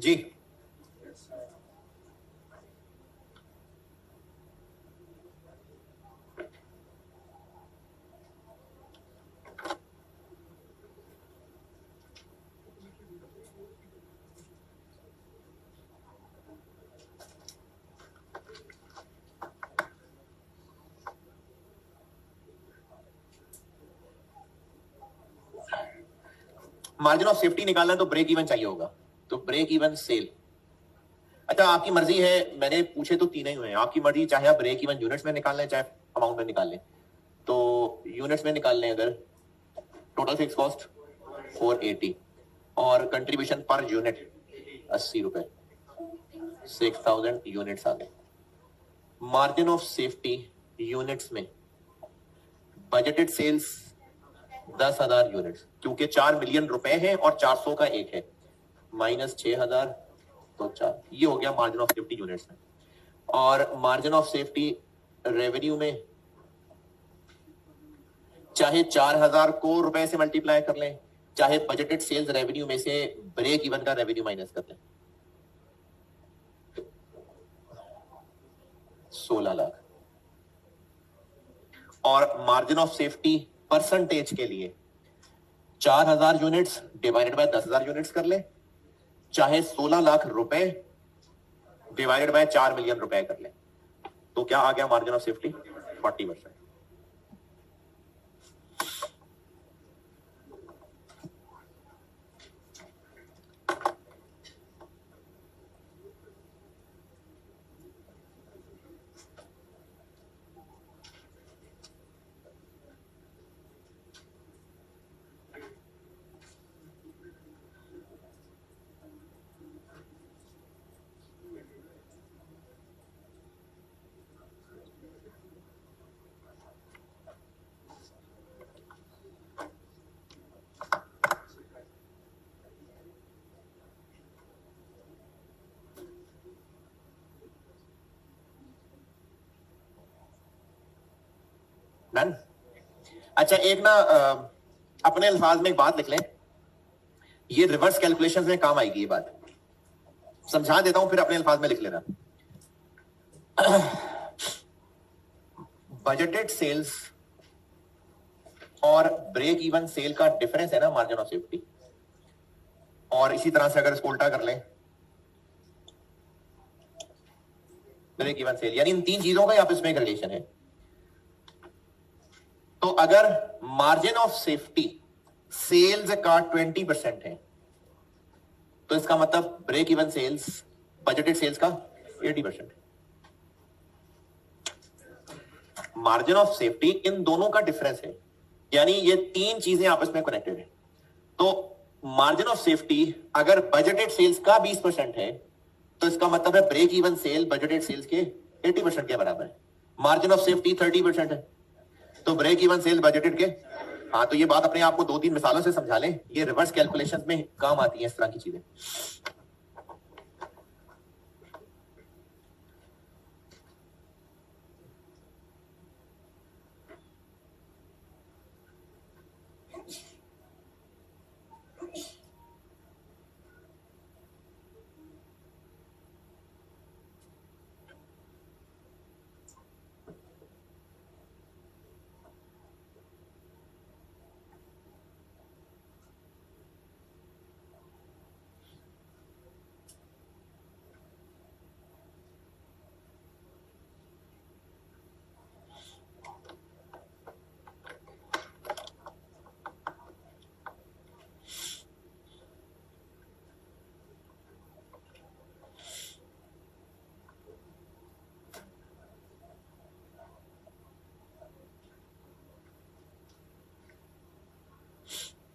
[SPEAKER 1] जी मार्जिन ऑफ सेफ्टी निकालना है तो ब्रेक इवन चाहिए होगा, तो ब्रेक इवन सेल। अच्छा आपकी मर्जी है, मैंने पूछे तो तीन ही हुए हैं, आपकी मर्जी, चाहे आप ब्रेक इवन यूनिट्स में निकाल लें चाहे अमाउंट में निकाल लें। तो यूनिट्स में निकाल लें अगर, टोटल फिक्स कॉस्ट 480 और कंट्रीब्यूशन पर यूनिट 80 रुपए, 6000 यूनिट्स आ गए। मार्जिन ऑफ सेफ्टी यूनिट्स में बजटेड सेल्स 10,000 यूनिट्स, क्योंकि 4 मिलियन रुपए हैं और 400 का एक है, माइनस 6,000 तो 4, ये हो गया मार्जिन ऑफ सेफ्टी यूनिट्स में। और मार्जिन ऑफ सेफ्टी रेवेन्यू में चाहे 4,000 को रुपए से मल्टीप्लाई कर लें, चाहे बजटेड सेल्स रेवेन्यू में से ब्रेक इवन का रेवेन्यू माइनस कर लें, 16 लाख। और मार्जिन ऑफ सेफ्टी परसेंटेज के लिए 4,000 यूनिट्स डिवाइडेड बाय 10,000 यूनिट्स कर ले, चाहे 16 लाख रुपए डिवाइडेड बाय 4 मिलियन रुपए कर ले, तो क्या आ गया मार्जिन ऑफ सेफ्टी? 40%। डन। अच्छा एक ना अपने अल्फाज में एक बात लिख लें, ये रिवर्स कैलकुलेशंस में काम आएगी ये बात, समझा देता हूं फिर अपने अल्फाज में लिख लेना। बजटेड सेल्स और ब्रेक इवन सेल का डिफरेंस है ना मार्जिन ऑफ सेफ्टी, और इसी तरह से अगर इसको उल्टा कर लें, ब्रेक इवन सेल, यानी इन तीन चीजों का ही आपस में एक रिलेशन है। तो अगर मार्जिन ऑफ सेफ्टी सेल्स का 20% है, तो इसका मतलब break even sales budgeted sales का 80%। मार्जिन ऑफ सेफ्टी इन दोनों का डिफरेंस है, यानी ये तीन चीजें आपस में कनेक्टेड है। तो मार्जिन ऑफ सेफ्टी अगर बजटेड सेल्स का 20% है, तो इसका मतलब है break even sale budgeted sales के 80% के बराबर है। मार्जिन ऑफ सेफ्टी 30% है, तो ब्रेक इवन सेल बजटेड के, हाँ, तो ये बात अपने आप को 2-3 मिसालों से समझा लें, ये रिवर्स कैलकुलेशंस में काम आती है इस तरह की चीजें।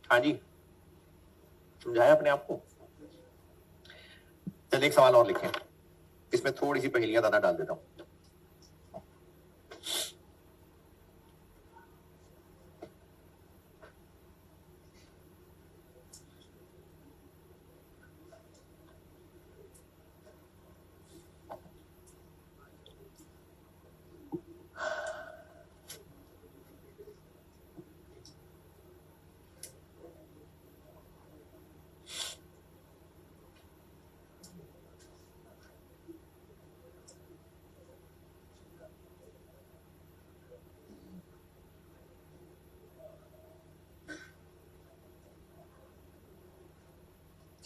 [SPEAKER 1] हाँ जी, समझाया अपने आप को। चलिए एक सवाल और लिखें, इसमें थोड़ी सी पहेलियां ज्यादा डाल देता हूं।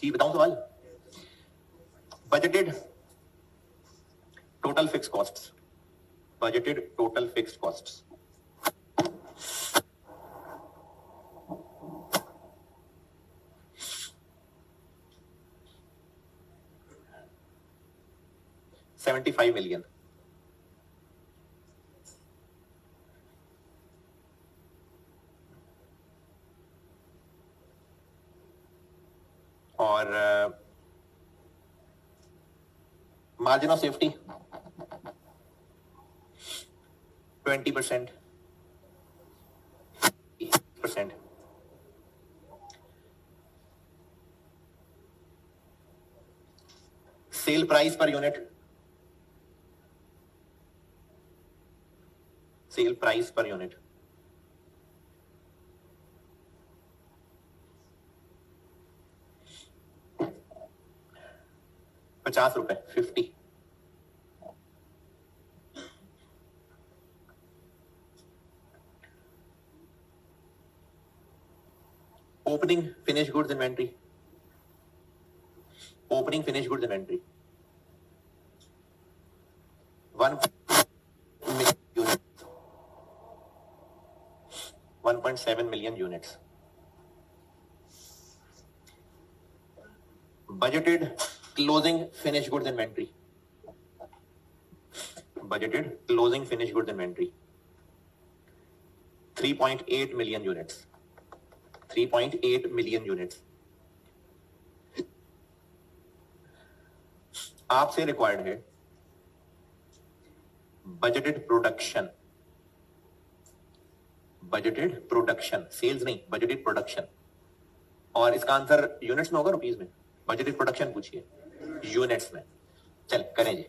[SPEAKER 1] जी बताऊं सवाल। Budgeted total fix costs, budgeted total fix costs, $75 million। और margin of safety 20%। Cell price per unit, sale price per unit 50 रुपए, 50। Opening finish goods inventory, opening finish goods inventory 1.7 million units। Budgeted closing finished goods inventory, budgeted closing finished goods inventory 3.8 million units, 3.8 million units। आपसे रिक्वायर्ड है budgeted production, budgeted production, sales नहीं, बजटेड प्रोडक्शन। और इसका आंसर यूनिट्स में होगा, रुपीस में। बजटेड प्रोडक्शन पूछिए यूनिट्स में। चल करें जी।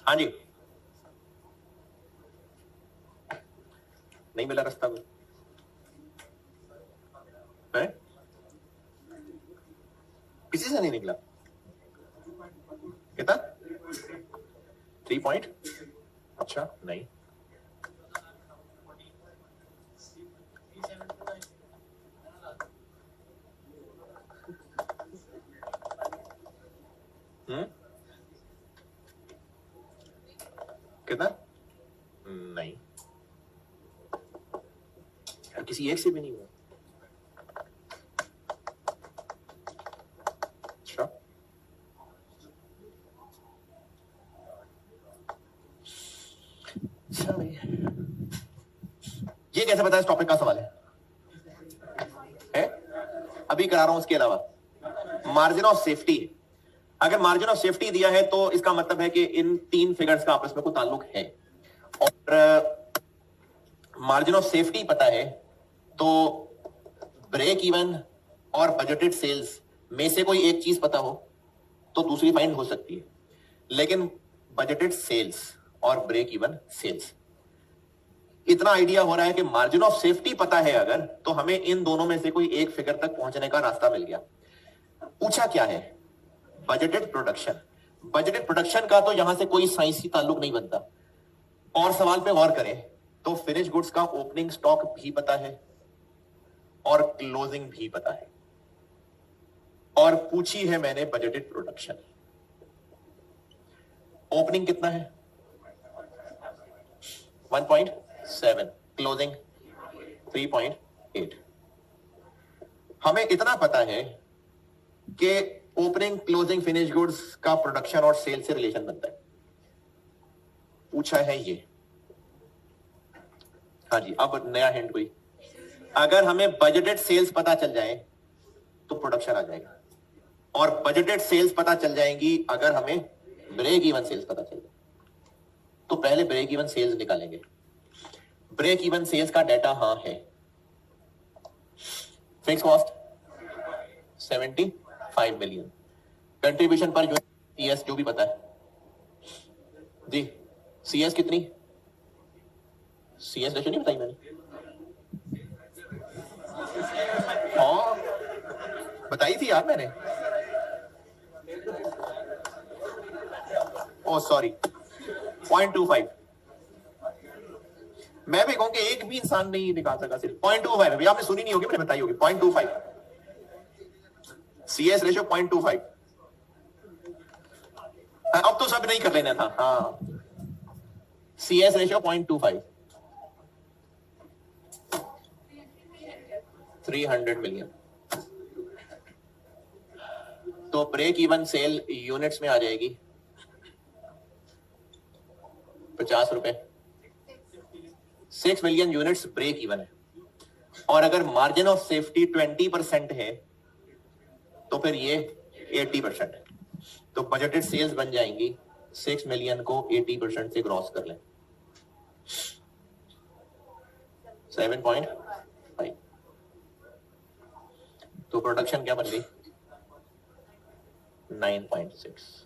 [SPEAKER 1] हाँ जी, नहीं मिला रास्ता को है? किसी से नहीं निकला। कितना? 3 पॉइंट। अच्छा नहीं, कितना? नहीं, किसी एक से भी नहीं हुआ। अच्छा, अच्छा भाई, ये कैसे पता इस टॉपिक का सवाल है? अभी करा रहा हूं। उसके अलावा मार्जिन ऑफ सेफ्टी, अगर मार्जिन ऑफ सेफ्टी दिया है तो इसका मतलब है कि इन 3 फिगर्स का आपस में कोई ताल्लुक है, और मार्जिन ऑफ सेफ्टी पता है तो ब्रेक इवन और बजटेड सेल्स में से कोई एक चीज पता हो तो दूसरी फाइंड हो सकती है, लेकिन बजटेड सेल्स और ब्रेक इवन सेल्स, इतना आइडिया हो रहा है कि मार्जिन ऑफ सेफ्टी पता है अगर, तो हमें इन दोनों में से कोई एक फिगर तक पहुंचने का रास्ता मिल गया। पूछा क्या है? Budgeted production. बजटेड प्रोडक्शन का तो यहां से कोई साइंसी ताल्लुक नहीं बनता, और सवाल पे गौर करें तो फिनिश गुड्स का ओपनिंग स्टॉक भी पता है और क्लोजिंग भी पता है, और पूछी है मैंने बजटेड प्रोडक्शन। ओपनिंग कितना है? 1.7, क्लोजिंग 3.8। हमें इतना पता है कि ओपनिंग, क्लोजिंग, फिनिश गुड्स का प्रोडक्शन और सेल से रिलेशन बनता है। पूछा है ये। हाँ जी, अब नया हिंट कोई, अगर हमें बजटेड सेल्स पता चल जाए तो प्रोडक्शन आ जाएगा, और बजटेड सेल्स पता चल जाएंगी अगर हमें ब्रेक इवन सेल्स पता चल जाए। तो पहले ब्रेक इवन सेल्स निकालेंगे। ब्रेक इवन सेल्स का डाटा हाँ है, फिक्स कॉस्ट 75 मिलियन, कंट्रीब्यूशन पर जो सीएस जो भी पता है जी, सीएस कितनी, सीएस रेशो नहीं बताई मैंने? हाँ बताई थी यार मैंने। ओ सॉरी, 0.25। मैं भी कहूं कि एक भी इंसान नहीं निकाल सका, सिर्फ 0.25 है भैया, आपने सुनी नहीं होगी, मैंने बताई होगी 0.25, सीएस रेशो 0.25। अब तो सब नहीं कर लेना था। हाँ, सीएस रेशो 0.25, 300 मिलियन। तो ब्रेक इवन सेल यूनिट्स में आ जाएगी 50 रुपए। 6 मिलियन यूनिट्स ब्रेक इवन है, और अगर मार्जिन ऑफ सेफ्टी 20% है तो फिर ये 80% है, तो बजटेड सेल्स बन जाएंगी 6 मिलियन को 80% से क्रॉस कर लें, 7.5। तो प्रोडक्शन क्या बन गई? 9.6।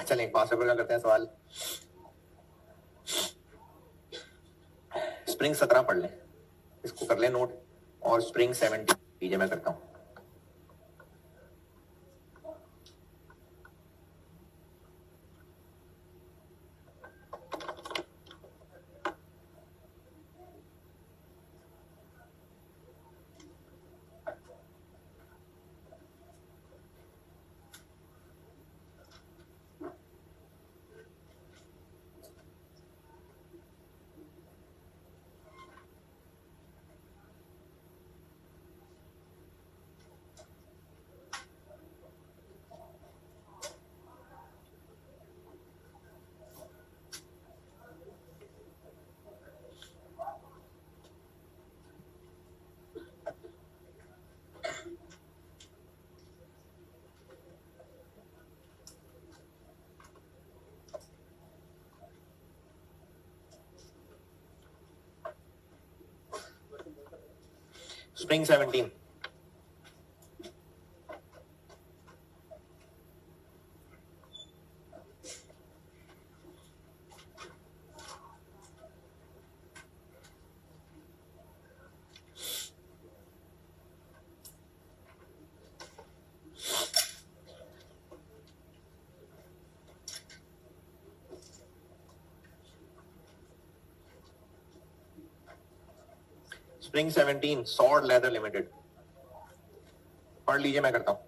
[SPEAKER 1] चलें 5 रुपए का करते हैं सवाल। स्प्रिंग 17 पढ़ लें, इसको कर लें नोट, और स्प्रिंग 70 लीजिए, मैं करता हूं। Spring 17, spring 17 sword leather limited, पढ़ लीजिए, मैं करता हूं।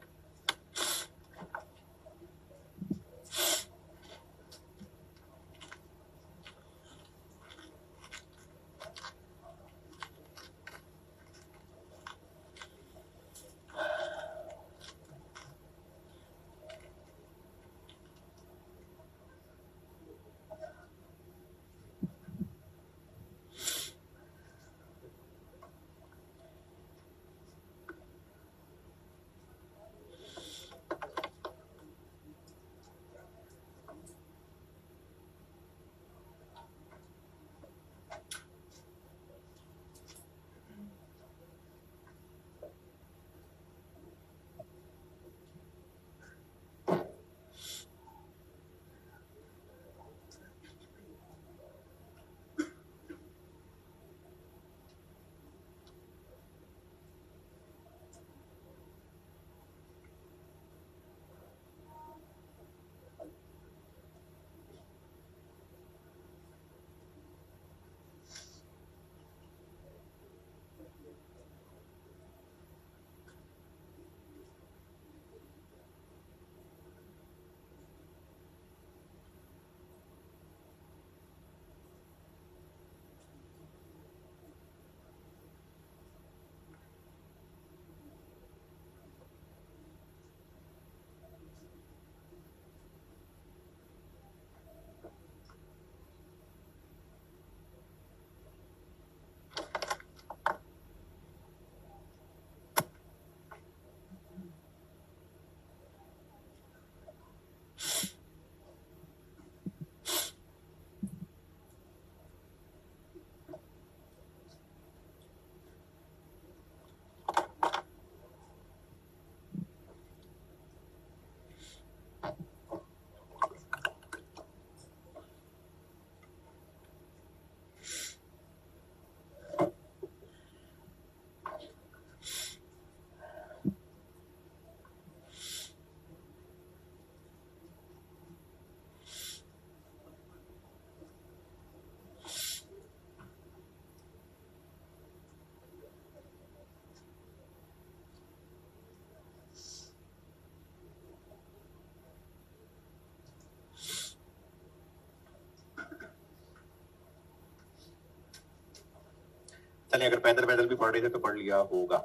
[SPEAKER 1] चलिए, अगर पैदल पैदल भी पढ़ रहे थे तो पढ़ लिया होगा।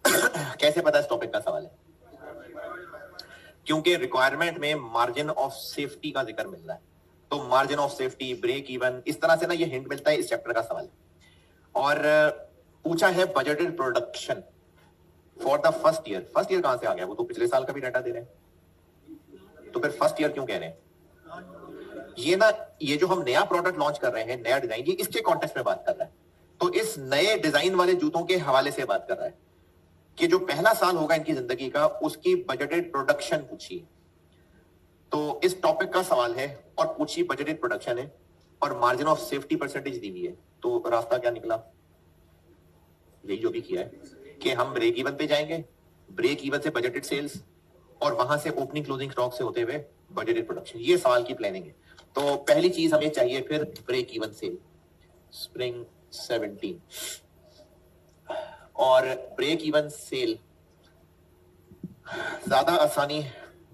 [SPEAKER 1] कैसे पता इस टॉपिक का सवाल है? क्योंकि रिक्वायरमेंट में मार्जिन ऑफ सेफ्टी का जिक्र मिल रहा है, तो margin of safety, break even, इस तरह से ना ये हिंट मिलता है इस चैप्टर का सवाल है। और पूछा है budgeted production for the first year. First year कहां से आ गया? वो तो पिछले साल का भी डाटा दे रहे हैं, तो फिर फर्स्ट ईयर क्यों कह रहे हैं? ये ना, ये जो हम नया प्रोडक्ट लॉन्च कर रहे हैं, नया डिजाइन, ये इसके कॉन्टेक्स्ट में बात कर रहा है। तो इस नए डिजाइन वाले जूतों के हवाले से बात कर रहा है कि जो पहला साल होगा इनकी जिंदगी का, उसकी बजटेड प्रोडक्शन पूछी। तो इस टॉपिक का सवाल है और पूछी बजटेड प्रोडक्शन है और मार्जिन ऑफ सेफ्टी परसेंटेज दी हुई है। तो रास्ता क्या निकला? यही जो भी किया है कि हम ब्रेक इवन पे जाएंगे, ब्रेक इवन से बजटेड सेल्स, और वहां से ओपनिंग क्लोजिंग स्टॉक से होते हुए बजटेड प्रोडक्शन। ये सवाल की प्लानिंग है। तो पहली चीज हमें चाहिए फिर ब्रेक इवन सेल, स्प्रिंग 17। और ब्रेक इवन सेल ज्यादा आसानी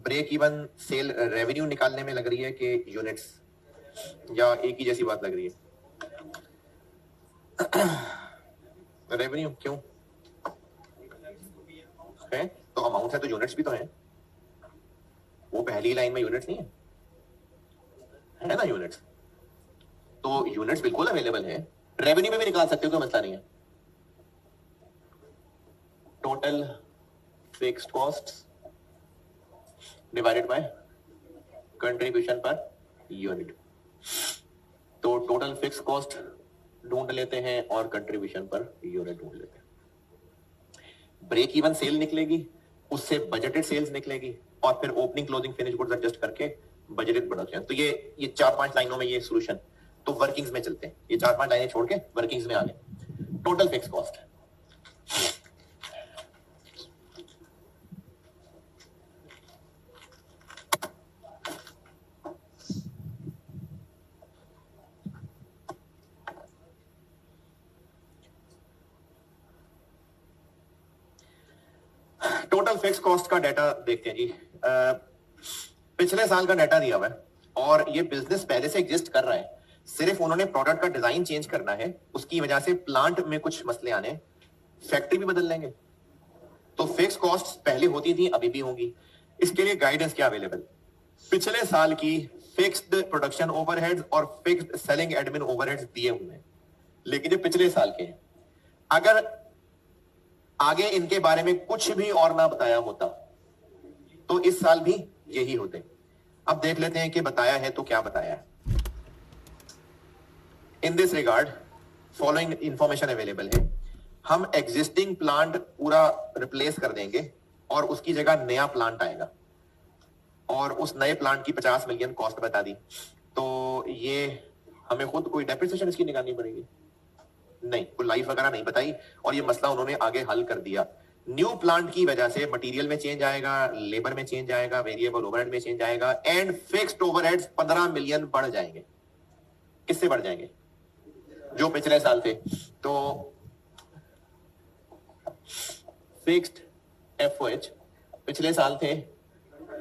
[SPEAKER 1] ब्रेक इवन सेल रेवेन्यू निकालने में लग रही है कि यूनिट्स, या एक ही जैसी बात लग रही है? रेवेन्यू क्यों है? तो अमाउंट है तो यूनिट्स भी तो है। वो पहली लाइन में यूनिट्स नहीं है, है ना यूनिट्स? तो यूनिट्स बिल्कुल अवेलेबल है, रेवेन्यू में भी निकाल सकते हो, कोई मसला नहीं है। Total fixed cost divided by contribution per unit. तो टोटल फिक्स कॉस्ट ढूंढ लेते हैं और कंट्रीब्यूशन पर यूनिट ढूंढ लेते हैं। ब्रेक इवन सेल निकलेगी, उससे बजटेड सेल्स निकलेगी, और फिर opening closing finish goods adjust करके बजटेड प्रोडक्शन। तो ये 4-5 लाइनों में ये सॉल्यूशन। तो वर्किंग्स में चलते हैं, ये 4-5 लाइनें छोड़ के वर्किंग्स में आ गए। Total fix cost, total fix cost का डाटा देखते हैं जी। पिछले साल का डाटा दिया हुआ है, और ये बिजनेस पहले से एग्जिस्ट कर रहा है, सिर्फ उन्होंने प्रोडक्ट का डिजाइन चेंज करना है, उसकी वजह से प्लांट में कुछ मसले आने, फैक्ट्री भी बदल लेंगे। तो फिक्स कॉस्ट पहले होती थी, अभी भी होंगी। इसके लिए गाइडेंस क्या अवेलेबल? पिछले साल की फिक्स्ड प्रोडक्शन ओवरहेड्स और फिक्स्ड सेलिंग एडमिन ओवरहेड्स दिए हुए हैं, लेकिन ये पिछले साल के हैं। अगर आगे इनके बारे में कुछ भी और ना बताया होता तो इस साल भी यही होते। अब देख लेते हैं कि बताया है तो क्या बताया है। In this regard following information available है। हम एग्जिस्टिंग प्लांट पूरा रिप्लेस कर देंगे और उसकी जगह नया प्लांट आएगा, और उस नए प्लांट की 50 मिलियन कॉस्ट बता दी। तो ये हमें खुद कोई डेप्रिसिएशन इसकी निकालनी पड़ेगी? नहीं, कोई लाइफ वगैरह नहीं बताई, और ये मसला उन्होंने आगे हल कर दिया। न्यू प्लांट की वजह से मटेरियल में चेंज आएगा, लेबर में चेंज आएगा, वेरिएबल ओवरहेड में चेंज आएगा, एंड फिक्स्ड ओवरहेड्स 15 मिलियन बढ़ जाएंगे। किससे बढ़ जाएंगे? जो पिछले साल थे। तो फिक्स्ड एफओएच पिछले साल थे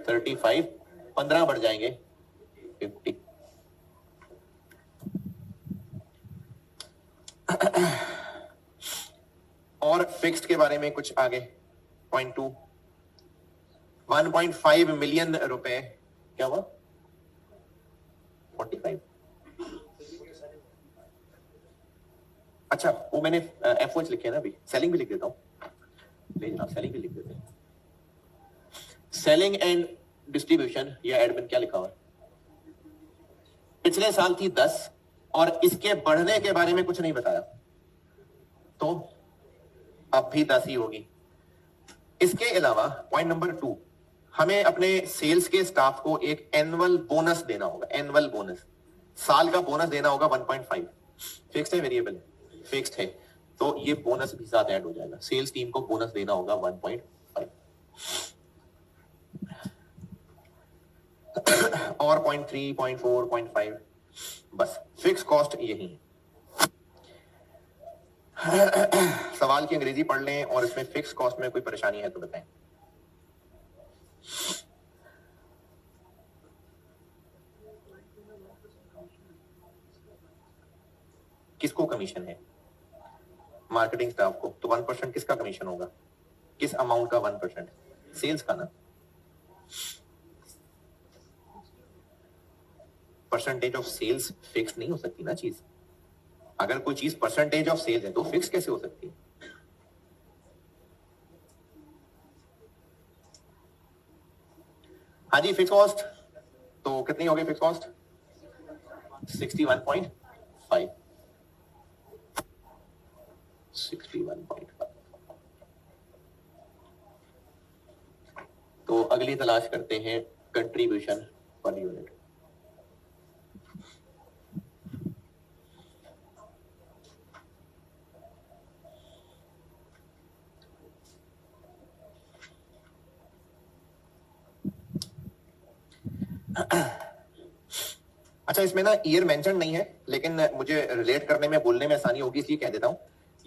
[SPEAKER 1] 35, 15 बढ़ जाएंगे 50। और फिक्स्ड के बारे में कुछ आगे 0.2, 1.5 मिलियन रुपए क्या हुआ? 45। अच्छा, वो मैंने एफओएच लिखे ना, अभी सेलिंग भी लिख देता हूं। ले जनाब, सेलिंग भी लिख देते हैं। सेलिंग एंड डिस्ट्रीब्यूशन या एडमिन क्या लिखा हुआ? पिछले साल थी 10, और इसके बढ़ने के बारे में कुछ नहीं बताया, तो अब भी 10 ही होगी। इसके अलावा पॉइंट नंबर 2, हमें अपने सेल्स के स्टाफ को एक एनुअल बोनस देना होगा। एनुअल बोनस, साल का बोनस देना होगा 1.5। फिक्स्ड है, वेरिएबल है? फिक्स्ड है, तो ये बोनस भी साथ ऐड हो जाएगा। सेल्स टीम को बोनस देना होगा 1.5। और 0.3, 0.4, 0.5, बस फिक्स कॉस्ट यही है। सवाल की अंग्रेजी पढ़ लें, और इसमें फिक्स कॉस्ट में कोई परेशानी है तो बताएं। किसको कमीशन है? मार्केटिंग स्टाफ को। तो 1% किसका कमीशन होगा? किस अमाउंट का 1%? सेल्स का ना। परसेंटेज ऑफ सेल्स फिक्स नहीं हो सकती ना चीज। अगर कोई चीज परसेंटेज ऑफ सेल्स है तो फिक्स कैसे हो सकती है? हाँ जी, फिक्स कॉस्ट तो कितनी होगी? Fix cost 61.5। 61.5। तो अगली तलाश करते हैं कंट्रीब्यूशन पर यूनिट। अच्छा, इसमें ना ईयर मेंशन नहीं है, लेकिन मुझे रिलेट करने में, बोलने में आसानी होगी, इसलिए कह देता हूं।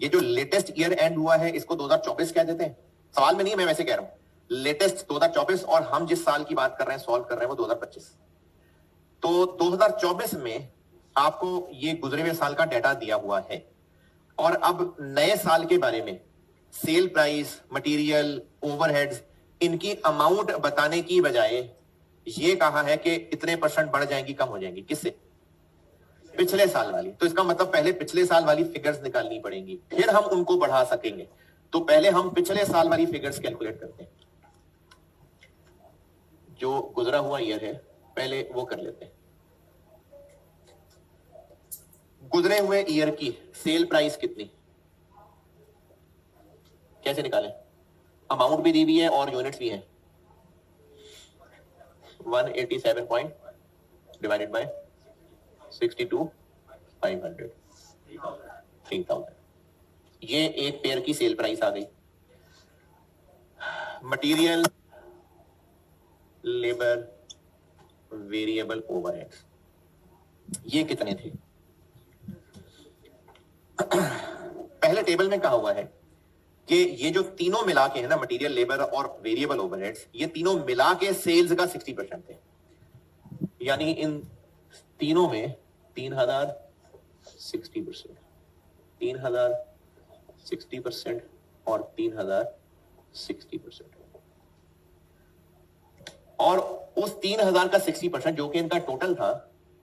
[SPEAKER 1] ये जो लेटेस्ट ईयर एंड हुआ है, इसको 2024 कह देते हैं। सवाल में नहीं, मैं वैसे कह रहा हूं। लेटेस्ट 2024, और हम जिस साल की बात कर रहे हैं, सॉल्व कर रहे हैं, वो 2025। तो 2024 में आपको ये गुजरे हुए साल का डाटा दिया हुआ है, और अब नए साल के बारे में सेल प्राइस, मटेरियल, ओवरहेड्स, इनकी अमाउंट बताने की बजाय ये कहा है कि इतने % बढ़ जाएंगी, कम हो जाएंगी। किससे? पिछले साल वाली। तो इसका मतलब पहले पिछले साल वाली फिगर्स निकालनी पड़ेंगी, फिर हम उनको बढ़ा सकेंगे। तो पहले हम पिछले साल वाली फिगर्स कैलकुलेट करते हैं। जो गुजरा हुआ ईयर है, पहले वो कर लेते हैं। गुजरे हुए ईयर की सेल प्राइस कितनी, कैसे निकालें? अमाउंट भी दी हुई है और यूनिट्स भी है, 187 पॉइंट डिवाइडेड बाय 62 500 3000। ये एक पेयर की सेल प्राइस आ गई। मटेरियल, लेबर, वेरिएबल ओवरहेड्स, ये कितने थे? पहले टेबल में कहा हुआ है कि ये जो तीनों मिला के है ना, मटेरियल, लेबर और वेरिएबल ओवरहेड्स, ये तीनों मिला के सेल्स का 60% थे। यानी इन तीनों में 3000 60%, 3000 60% और 3000 60%। और उस 3000 का 60% जो कि इनका टोटल था,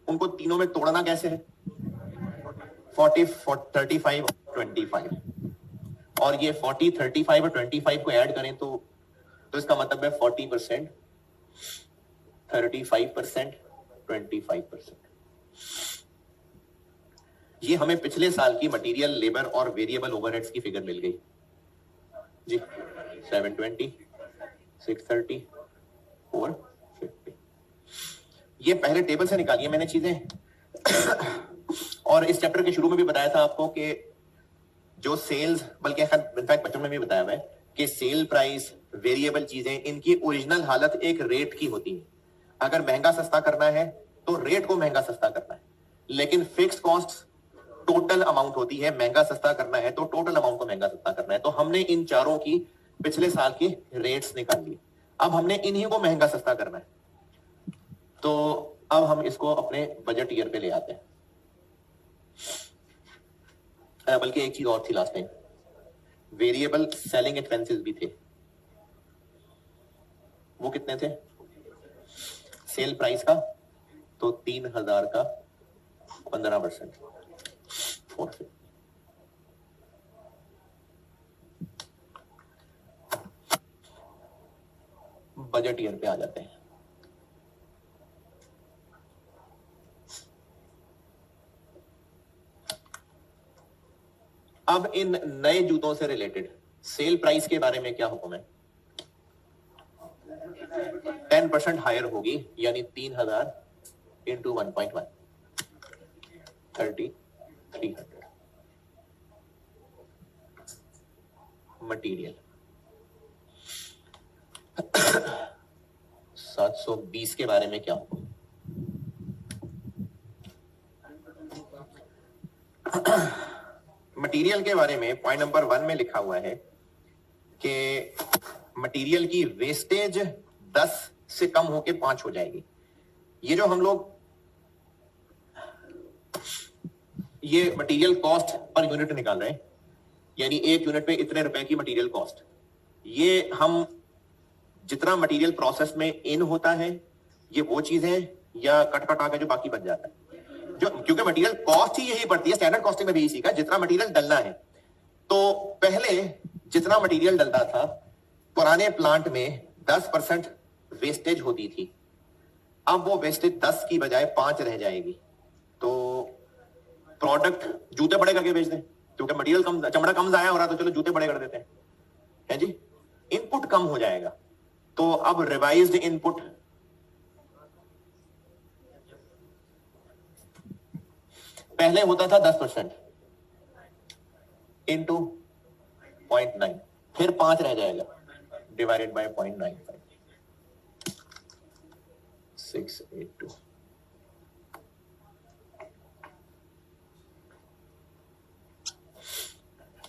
[SPEAKER 1] उनको तीनों में तोड़ना कैसे है? 40 35 25, और ये 40 35 और 25 को ऐड करें तो इसका मतलब है 40%, 35%, 25%। ये हमें पिछले साल की मटेरियल, लेबर और वेरिएबल ओवरहेड्स की फिगर मिल गई जी। 720, 630, 450। ये पहले टेबल से निकाली है मैंने चीजें। और इस चैप्टर के शुरू में भी बताया था आपको कि जो सेल्स, बल्कि इनफैक्ट बच्चों में भी बताया हुआ है कि सेल प्राइस, वेरिएबल चीजें, इनकी ओरिजिनल हालत एक रेट की होती है। अगर महंगा सस्ता करना है तो रेट को महंगा सस्ता करना है, लेकिन फिक्स्ड कॉस्ट टोटल अमाउंट होती है। महंगा सस्ता करना है तो टोटल अमाउंट को महंगा सस्ता करना है। तो हमने इन चारों की पिछले साल की रेट्स निकाल ली। अब हमने इन्हीं को महंगा सस्ता करना है। तो अब हम इसको अपने बजट ईयर पे ले आते हैं। बल्कि एक चीज और थी last time, variable selling expenses भी थे। वो कितने थे? सेल प्राइस का तो 3000 का 15%, 450। बजट ईयर पे आ जाते हैं। अब इन नए जूतों से रिलेटेड सेल प्राइस के बारे में क्या हुक्म है? 10% हायर होगी, यानी 3000 इंटू 1.1, 3300। मटीरियल 720 के बारे में क्या हुक्म? मटेरियल के बारे में पॉइंट नंबर 1 में लिखा हुआ है कि मटेरियल की वेस्टेज 10 से कम होके 5 हो जाएगी। ये जो हम लोग ये मटेरियल कॉस्ट पर यूनिट निकाल रहे हैं, यानी एक यूनिट पे इतने रुपए की मटेरियल कॉस्ट, ये हम जितना मटेरियल प्रोसेस में इन होता है, ये वो चीज है या कट कटा के जो बाकी बच जाता है, जो क्योंकि मटेरियल कॉस्ट ही यही पड़ती है, स्टैंडर्ड कॉस्टिंग में भी इसी का, जितना मटेरियल डलना है। तो पहले जितना मटेरियल डलता था, पुराने प्लांट में 10% वेस्टेज होती थी। अब वो वेस्टेज 10 की बजाय 5 रह जाएगी। तो प्रोडक्ट जूते बड़े करके बेच दें, क्योंकि मटेरियल कम, चमड़ा कम जाया हो रहा, तो चलो जूते बड़े कर देते हैं, है जी। इनपुट कम हो जाएगा। तो अब रिवाइज्ड इनपुट पहले होता था 10% इंटू 0.9, फिर 5 रह जाएगा, डिवाइडेड बाय 0.95, 682।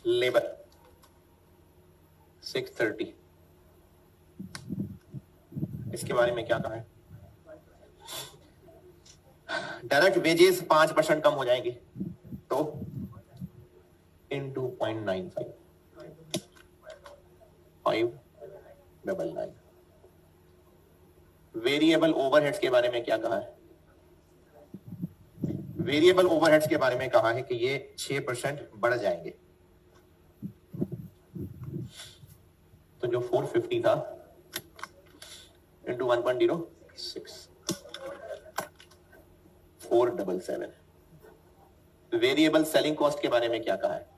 [SPEAKER 1] लेबर 630, इसके बारे में क्या कहा है? डायरेक्ट वेजेस 5% कम हो जाएंगे, तो इंटू 0.95, 599। वेरिएबल ओवरहेड्स के बारे में क्या कहा है? वेरिएबल ओवरहेड्स के बारे में कहा है कि ये 6% बढ़ जाएंगे। तो जो 450 था इंटू 1.06, 477। वेरिएबल सेलिंग कॉस्ट के बारे में क्या कहा है?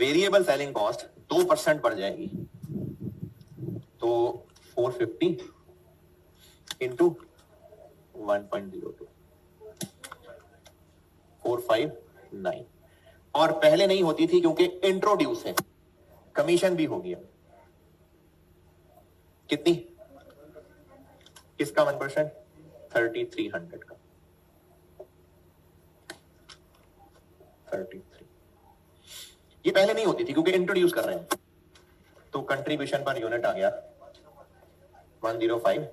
[SPEAKER 1] वेरिएबल सेलिंग कॉस्ट 2% बढ़ जाएगी, तो 450 इंटू 1.02 459, और पहले नहीं होती थी क्योंकि इंट्रोड्यूस है, कमीशन भी हो गया। कितनी, किसका 1%? 3300 का 33, ये पहले नहीं होती थी क्योंकि इंट्रोड्यूस कर रहे हैं। तो कंट्रीब्यूशन पर यूनिट आ गया 1050।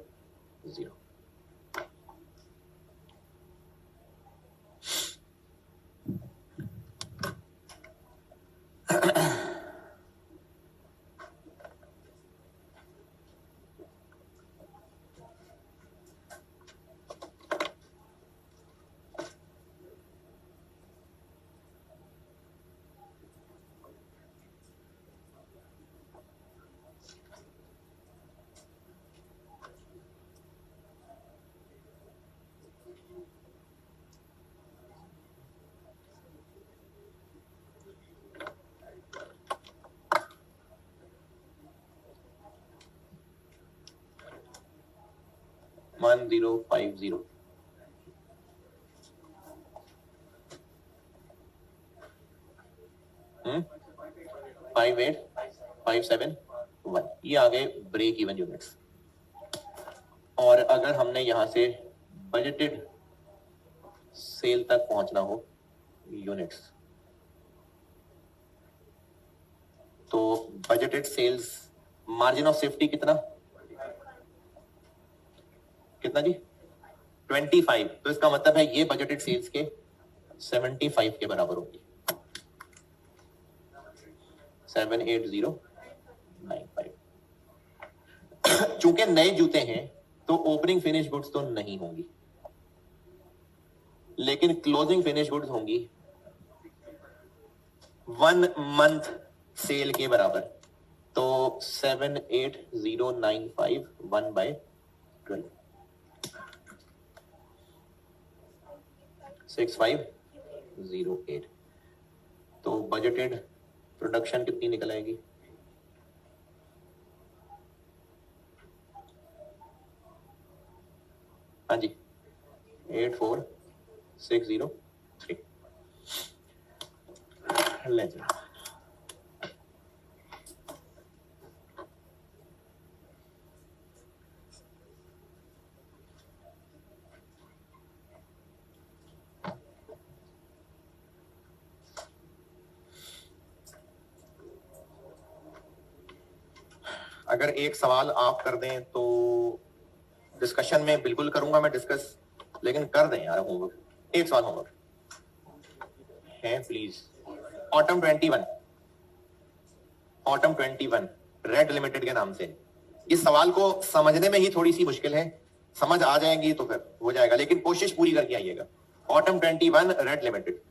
[SPEAKER 1] वन 1050 58571, ये आ गए ब्रेक इवन यूनिट्स। और अगर हमने यहां से बजटेड सेल तक पहुंचना हो यूनिट्स, तो budgeted sales margin of safety कितना जी? 25। तो इसका मतलब है ये बजटेड सेल्स के 75 के बराबर होगी। 78095। चूंकि नए जूते हैं तो ओपनिंग फिनिश गुड्स तो नहीं होंगी, लेकिन क्लोजिंग फिनिश गुड्स होंगी 1 मंथ सेल के बराबर। तो 78095 1/12 6508। तो बजटेड प्रोडक्शन कितनी निकल आएगी? हाँ जी, 84603। ले जाओ। अगर एक सवाल आप कर दें तो डिस्कशन में बिल्कुल करूंगा मैं डिस्कस, लेकिन कर दें यार होमवर्क। एक सवाल होमवर्क है प्लीज। ऑटम 21 रेड लिमिटेड के नाम से। इस सवाल को समझने में ही थोड़ी सी मुश्किल है, समझ आ जाएंगी तो फिर हो जाएगा, लेकिन कोशिश पूरी करके आइएगा। Autumn 21 red limited.